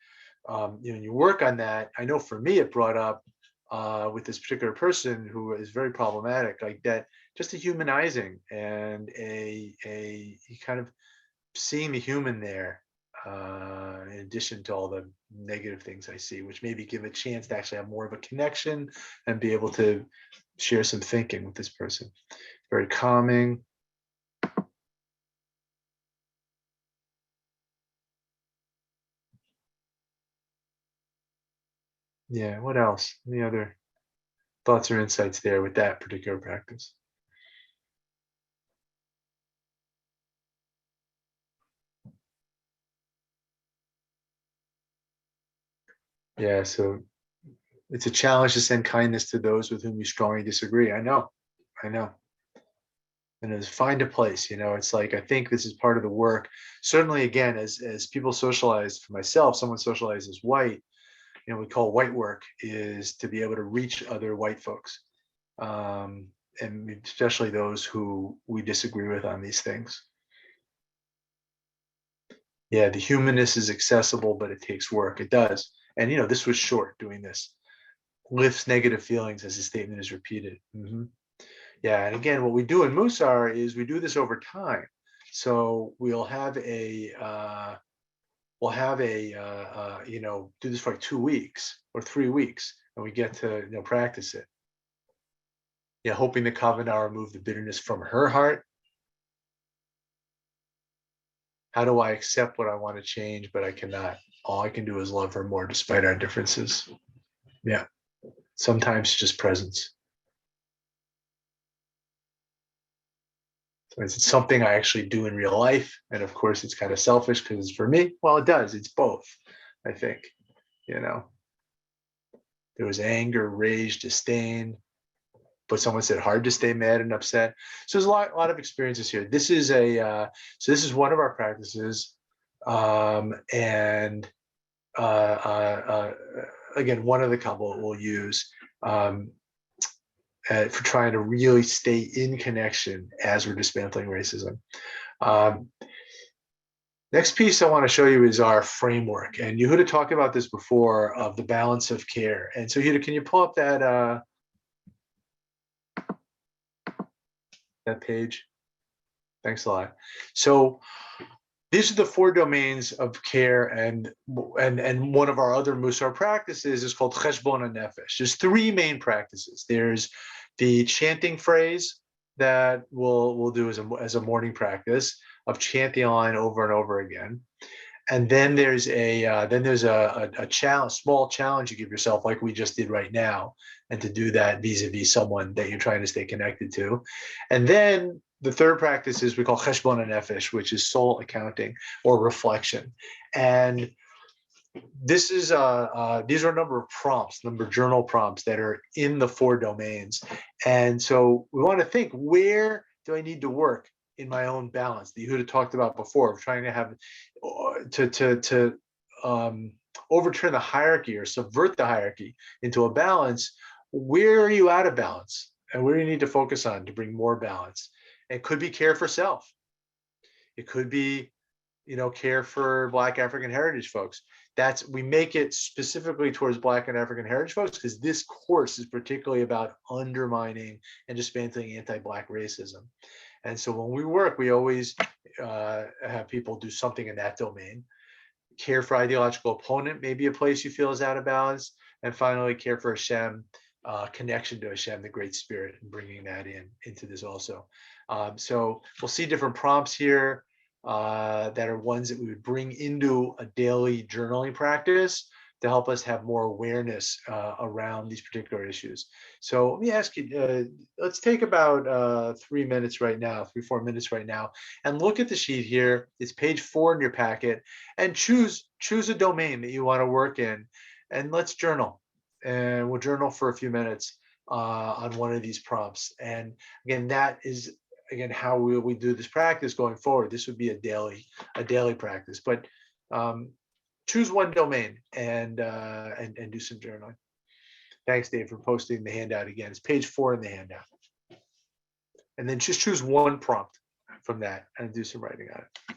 you work on that. I know for me it brought up with this particular person who is very problematic, like that, just a humanizing and a kind of seeing the human there, in addition to all the negative things I see, which maybe give a chance to actually have more of a connection and be able to share some thinking with this person. Very calming. Yeah, what else? Any other thoughts or insights there with that particular practice? Yeah, so it's a challenge to send kindness to those with whom you strongly disagree. I know. And is find a place, it's like, I think this is part of the work. Certainly, again, as people socialize, for myself, someone socialized as white, we call white work, is to be able to reach other white folks, and especially those who we disagree with on these things. Yeah, the humanness is accessible, but it takes work. It does. And this was short. Doing this lifts negative feelings as the statement is repeated. Yeah, and again, what we do in Musar is we do this over time. So we'll have a do this for like 2 weeks or 3 weeks, and we get to practice it. Yeah, hoping the Kavanah remove the bitterness from her heart. How do I accept what I want to change, but I cannot? All I can do is love her more despite our differences. Yeah, sometimes just presence. So is it something I actually do in real life? And of course, it's kind of selfish because it's for me. Well, it does. It's both, I think. There was anger, rage, disdain, but someone said hard to stay mad and upset. So there's a lot of experiences here. This is so this is one of our practices, and again, one of the couple we'll use for trying to really stay in connection as we're dismantling racism. Next piece I want to show you is our framework, and Yehudah talked about this before of the balance of care. And so Yehudah, can you pull up that that page? Thanks a lot. So these are the 4 domains of care, and one of our other Musar practices is called cheshbon nefesh. There's 3 main practices. There's the chanting phrase that we'll do as a morning practice of chanting a line over and over again. And then there's a challenge, small challenge you give yourself, like we just did right now, and to do that vis-a-vis someone that you're trying to stay connected to. And then the 3rd practice is we call cheshbon nefesh, which is soul accounting or reflection. And this is these are a number of prompts, journal prompts that are in the 4 domains. And so we want to think, where do I need to work in my own balance that Yehudah talked about before, of trying to have to overturn the hierarchy or subvert the hierarchy into a balance? Where are you out of balance, and where do you need to focus on to bring more balance? It could be care for self. It could be, care for Black African heritage folks. We make it specifically towards Black and African heritage folks because this course is particularly about undermining and dismantling anti-Black racism. And so when we work, we always have people do something in that domain. Care for ideological opponent may be a place you feel is out of balance. And finally, care for Hashem, connection to Hashem, the Great Spirit, and bringing that into this also. So we'll see different prompts here that are ones that we would bring into a daily journaling practice to help us have more awareness around these particular issues. So let me ask you, let's take about 3 minutes right now, 4 minutes right now, and look at the sheet here. It's page 4 in your packet, and choose a domain that you want to work in, and let's journal. And we'll journal for a few minutes on one of these prompts. And again, that is how we do this practice going forward. This would be a daily practice, but choose one domain and do some journaling. Thanks, Dave, for posting the handout again. It's page 4 in the handout. And then just choose one prompt from that and do some writing on it.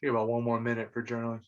Let's give about 1 more minute for journaling.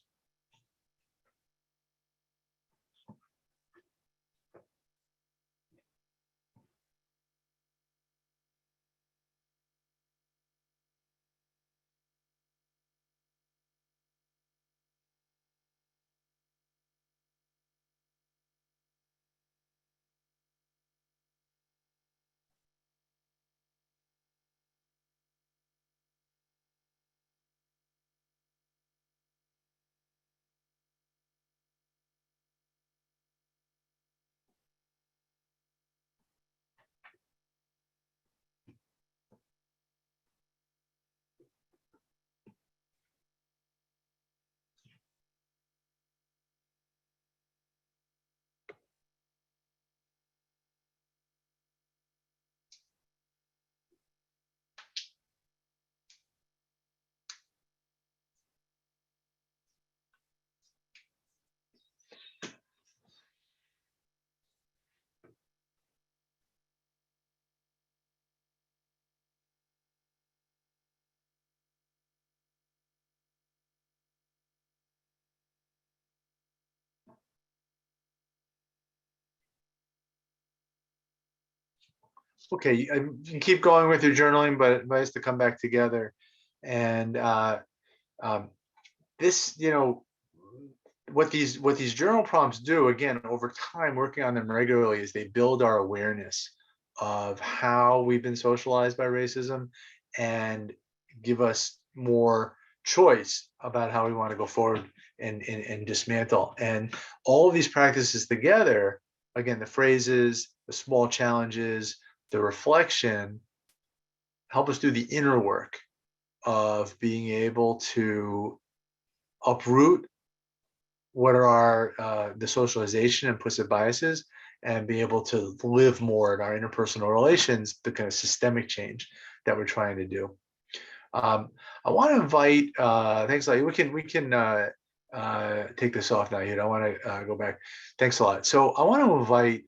Okay, you can keep going with your journaling, but it advice to come back together. And this, what these journal prompts do, again, over time, working on them regularly, is they build our awareness of how we've been socialized by racism and give us more choice about how we want to go forward and dismantle. And all of these practices together, again, the phrases, the small challenges, the reflection, help us do the inner work of being able to uproot what are our the socialization and implicit biases, and be able to live more in our interpersonal relations, the kind of systemic change that we're trying to do. I want to invite, thanks a lot. We can take this off now. You don't want to go back. Thanks a lot. So I want to invite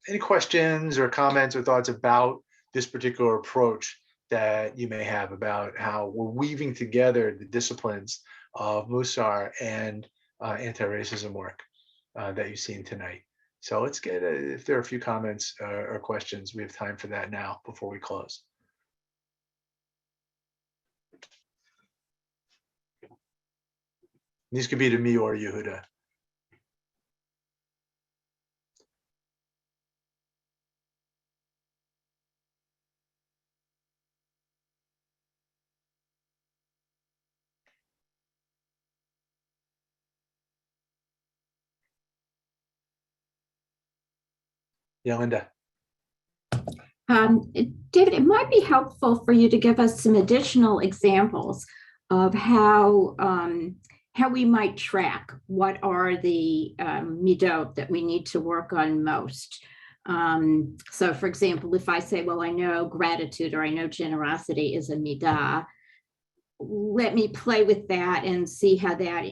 any questions or comments or thoughts about this particular approach that you may have about how we're weaving together the disciplines of Musar and anti-racism work that you've seen tonight. So let's get, if there are a few comments or questions, we have time for that now before we close. These could be to me or Yehudah. Yeah, Linda. David, it might be helpful for you to give us some additional examples of how we might track what are the midot that we need to work on most. So for example, if I say, well, I know gratitude or I know generosity is a midah, let me play with that and see how that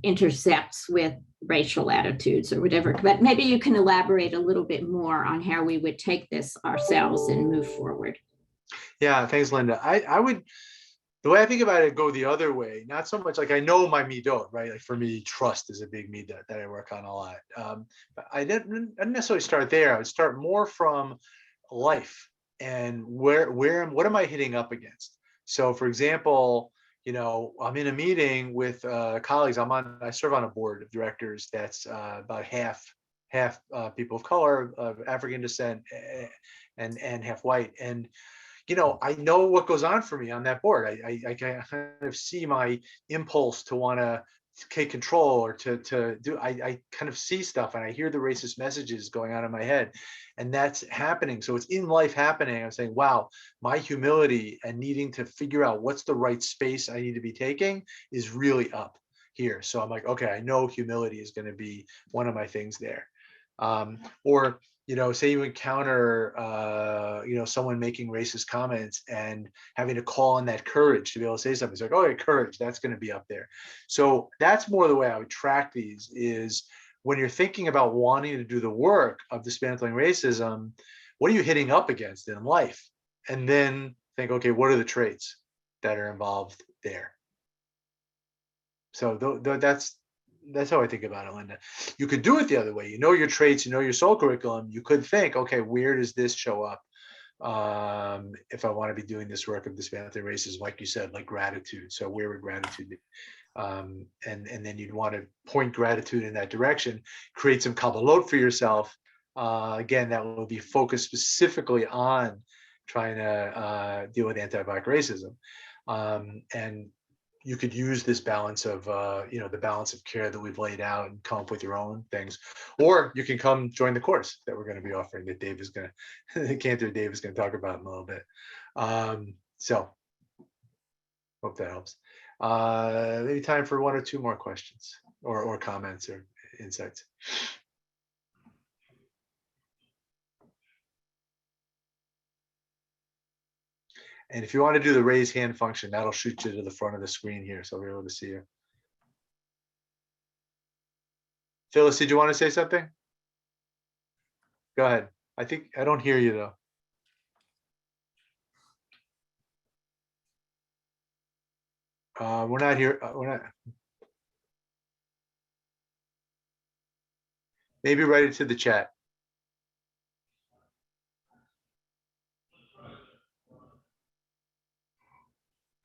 intersects with racial attitudes or whatever. But maybe you can elaborate a little bit more on how we would take this ourselves and move forward. Yeah, thanks, Linda. I would, the way I think about it, go the other way. Not so much like I know my midot, right? Like for me, trust is a big midot that I work on a lot. But I didn't necessarily start there. I would start more from life and what am I hitting up against? So for example, I'm in a meeting with colleagues. I serve on a board of directors that's about half people of color, of African descent, and half white. And I know what goes on for me on that board. I kind of see my impulse to want to take control or to do. I kind of see stuff and I hear the racist messages going on in my head, and that's happening. So it's in life happening. I'm saying, wow, my humility and needing to figure out what's the right space I need to be taking is really up here. So I'm like, okay, I know humility is going to be one of my things there. Or say you encounter, someone making racist comments and having to call on that courage to be able to say something. It's like, oh, yeah, courage, that's going to be up there. So that's more the way I would track these, is when you're thinking about wanting to do the work of dismantling racism, what are you hitting up against in life? And then think, okay, what are the traits that are involved there? So that's how I think about it, Linda. You could do it the other way. You know your traits, you know your soul curriculum. You could think, okay, where does this show up? If I want to be doing this work of dismantling racism, like you said, like gratitude. So where would gratitude be? And then you'd want to point gratitude in that direction, create some kabbalot for yourself. Again, that will be focused specifically on trying to deal with anti-Black racism. And you could use this balance of, the balance of care that we've laid out and come up with your own things. Or you can come join the course that we're going to be offering that Dave is going to, Cantor Dave is going to talk about in a little bit. So hope that helps. Maybe time for one or two more questions or comments or insights. And if you want to do the raise hand function, that'll shoot you to the front of the screen here, so we're able to see you. Phyllis, did you want to say something? Go ahead. I don't hear you though. We're not here. We're not. Maybe write it to the chat.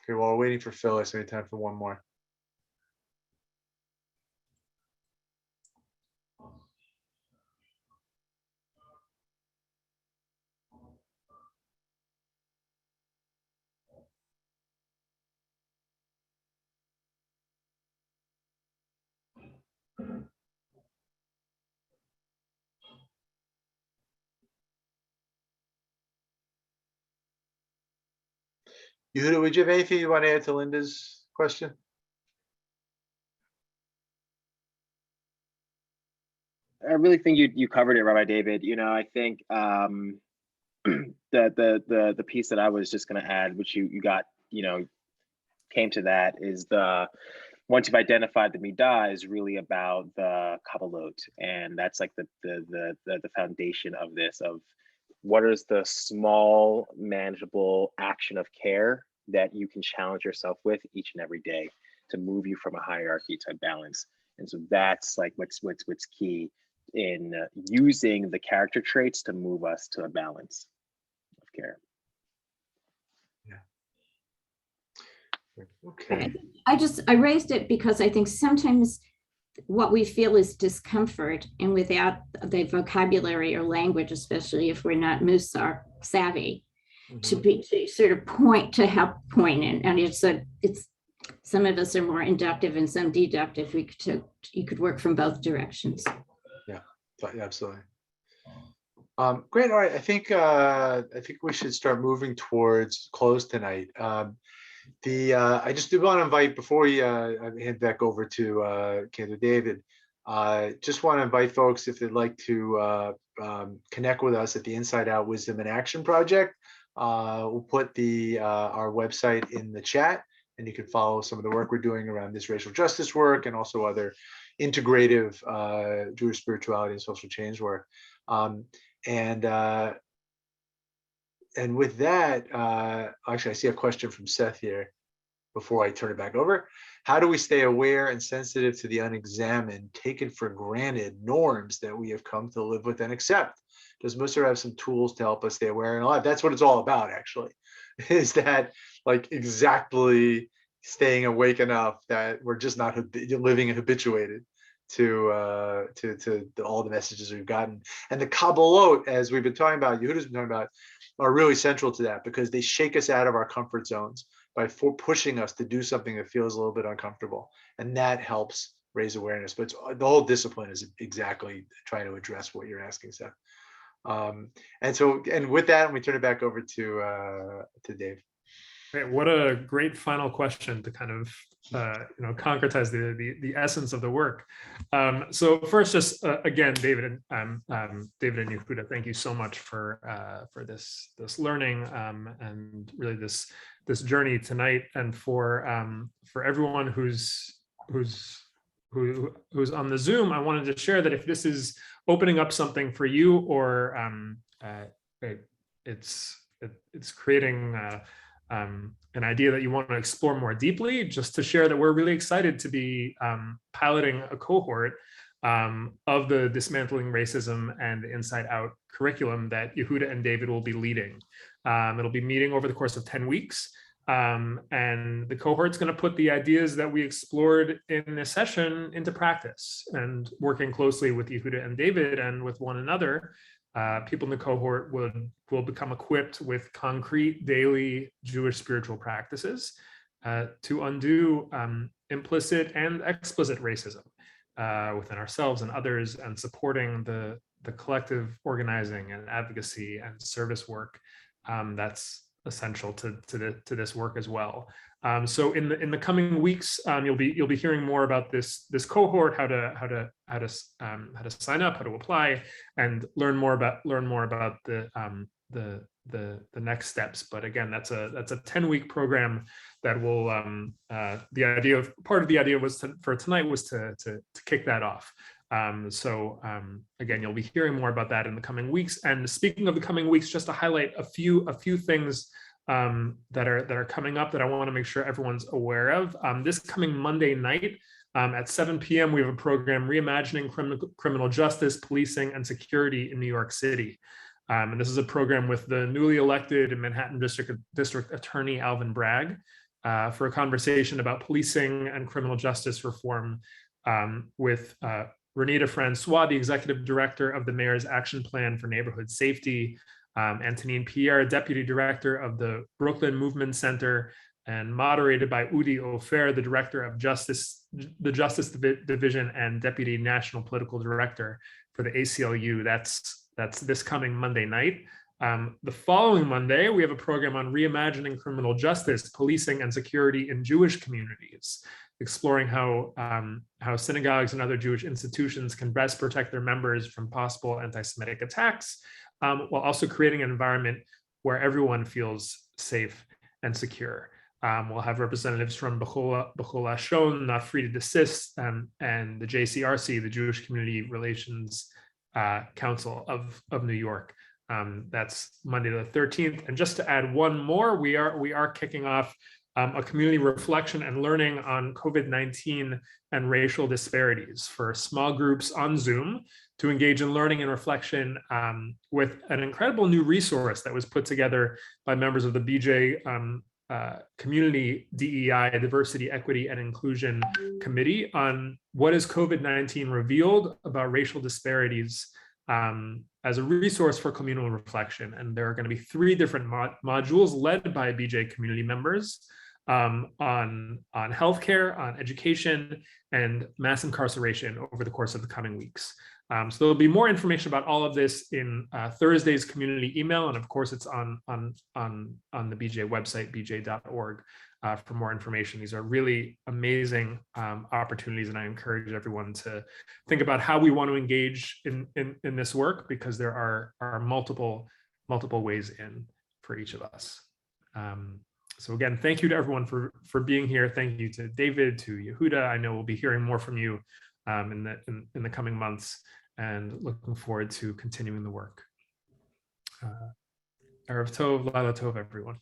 Okay, while we're waiting for Phyllis, we have time for one more. Yehudah, would you have anything you want to add to Linda's question? I really think you covered it, Rabbi David. I think the piece that I was just going to add, which you got, came to that, is once you've identified the midah, is really about the kabbalot, and that's like the foundation of this, of what is the small manageable action of care that you can challenge yourself with each and every day to move you from a hierarchy to a balance. And so that's like what's key in using the character traits to move us to a balance of care. Okay. I raised it because I think sometimes what we feel is discomfort, and without the vocabulary or language, especially if we're not Musar savvy, to sort of point, to help point in. And it's some of us are more inductive and some deductive. You could work from both directions. Yeah, absolutely. Great. All right. I think we should start moving towards close tonight. I just do want to invite, before we hand back over to Cantor David, just want to invite folks, if they'd like to connect with us at the Inside Out Wisdom in Action Project. We'll put our website in the chat, and you can follow some of the work we're doing around this racial justice work and also other integrative Jewish spirituality and social change work. And with that, actually, I see a question from Seth here before I turn it back over. How do we stay aware and sensitive to the unexamined, taken for granted norms that we have come to live with and accept? Does Musar have some tools to help us stay aware and alive? That's what it's all about, actually, is that like exactly staying awake enough that we're just not living habituated to all the messages we've gotten. And the Kabbalot, as we've been talking about, Yehudah's been talking about, are really central to that, because they shake us out of our comfort zones by pushing us to do something that feels a little bit uncomfortable. And that helps raise awareness. But the whole discipline is exactly trying to address what you're asking, Seth. And with that, we turn it back over to Dave. Great. What a great final question to kind of concretize the essence of the work. So first, just again, David and Yehudah, thank you so much for this learning and really this journey tonight, and for everyone who's on the Zoom. I wanted to share that if this is opening up something for you, or it's creating an idea that you want to explore more deeply, just to share that we're really excited to be piloting a cohort of the Dismantling Racism and the Inside Out curriculum that Yehudah and David will be leading. It'll be meeting over the course of 10 weeks. And the cohort's going to put the ideas that we explored in this session into practice, and working closely with Yehudah and David and with one another. People in the cohort will become equipped with concrete daily Jewish spiritual practices to undo implicit and explicit racism within ourselves and others, and supporting the collective organizing and advocacy and service work that's essential to this work as well. So in the coming weeks, you'll be hearing more about this cohort, how to sign up, how to apply, and learn more about the next steps. But again, that's a 10-week program that will part of the idea was for tonight was to kick that off. Again, you'll be hearing more about that in the coming weeks. And speaking of the coming weeks, just to highlight a few things that are coming up that I want to make sure everyone's aware of. This coming Monday night at 7 p.m., we have a program, Reimagining Criminal Justice, Policing, and Security in New York City. And this is a program with the newly elected Manhattan District Attorney Alvin Bragg. for a conversation about policing and criminal justice reform with Renita Francois, the Executive Director of the Mayor's Action Plan for Neighborhood Safety, Antonine Pierre, Deputy Director of the Brooklyn Movement Center, and moderated by Udi Ofer, the Director of the Justice Division and Deputy National Political Director for the ACLU. That's this coming Monday night. The following Monday, we have a program on reimagining criminal justice, policing, and security in Jewish communities, exploring how synagogues and other Jewish institutions can best protect their members from possible anti-Semitic attacks, while also creating an environment where everyone feels safe and secure. We'll have representatives from B'chol Hashon, Not Free to Desist, and the JCRC, the Jewish Community Relations Council of New York. That's Monday the 13th. And just to add one more, we are kicking off a community reflection and learning on COVID-19 and racial disparities for small groups on Zoom to engage in learning and reflection with an incredible new resource that was put together by members of the BJ Community DEI, Diversity, Equity, and Inclusion Committee on what has COVID-19 revealed about racial disparities as a resource for communal reflection. And there are going to be 3 different modules led by BJ community members on healthcare, on education, and mass incarceration over the course of the coming weeks. So there'll be more information about all of this in Thursday's community email, and of course it's on the BJ website, bj.org, for more information. These are really amazing opportunities, and I encourage everyone to think about how we want to engage in this work, because there are multiple ways in for each of us. So again, thank you to everyone for being here. Thank you to David, to Yehudah. I know we'll be hearing more from you in the coming months, and looking forward to continuing the work. Erev Tov, Laila Tov, everyone.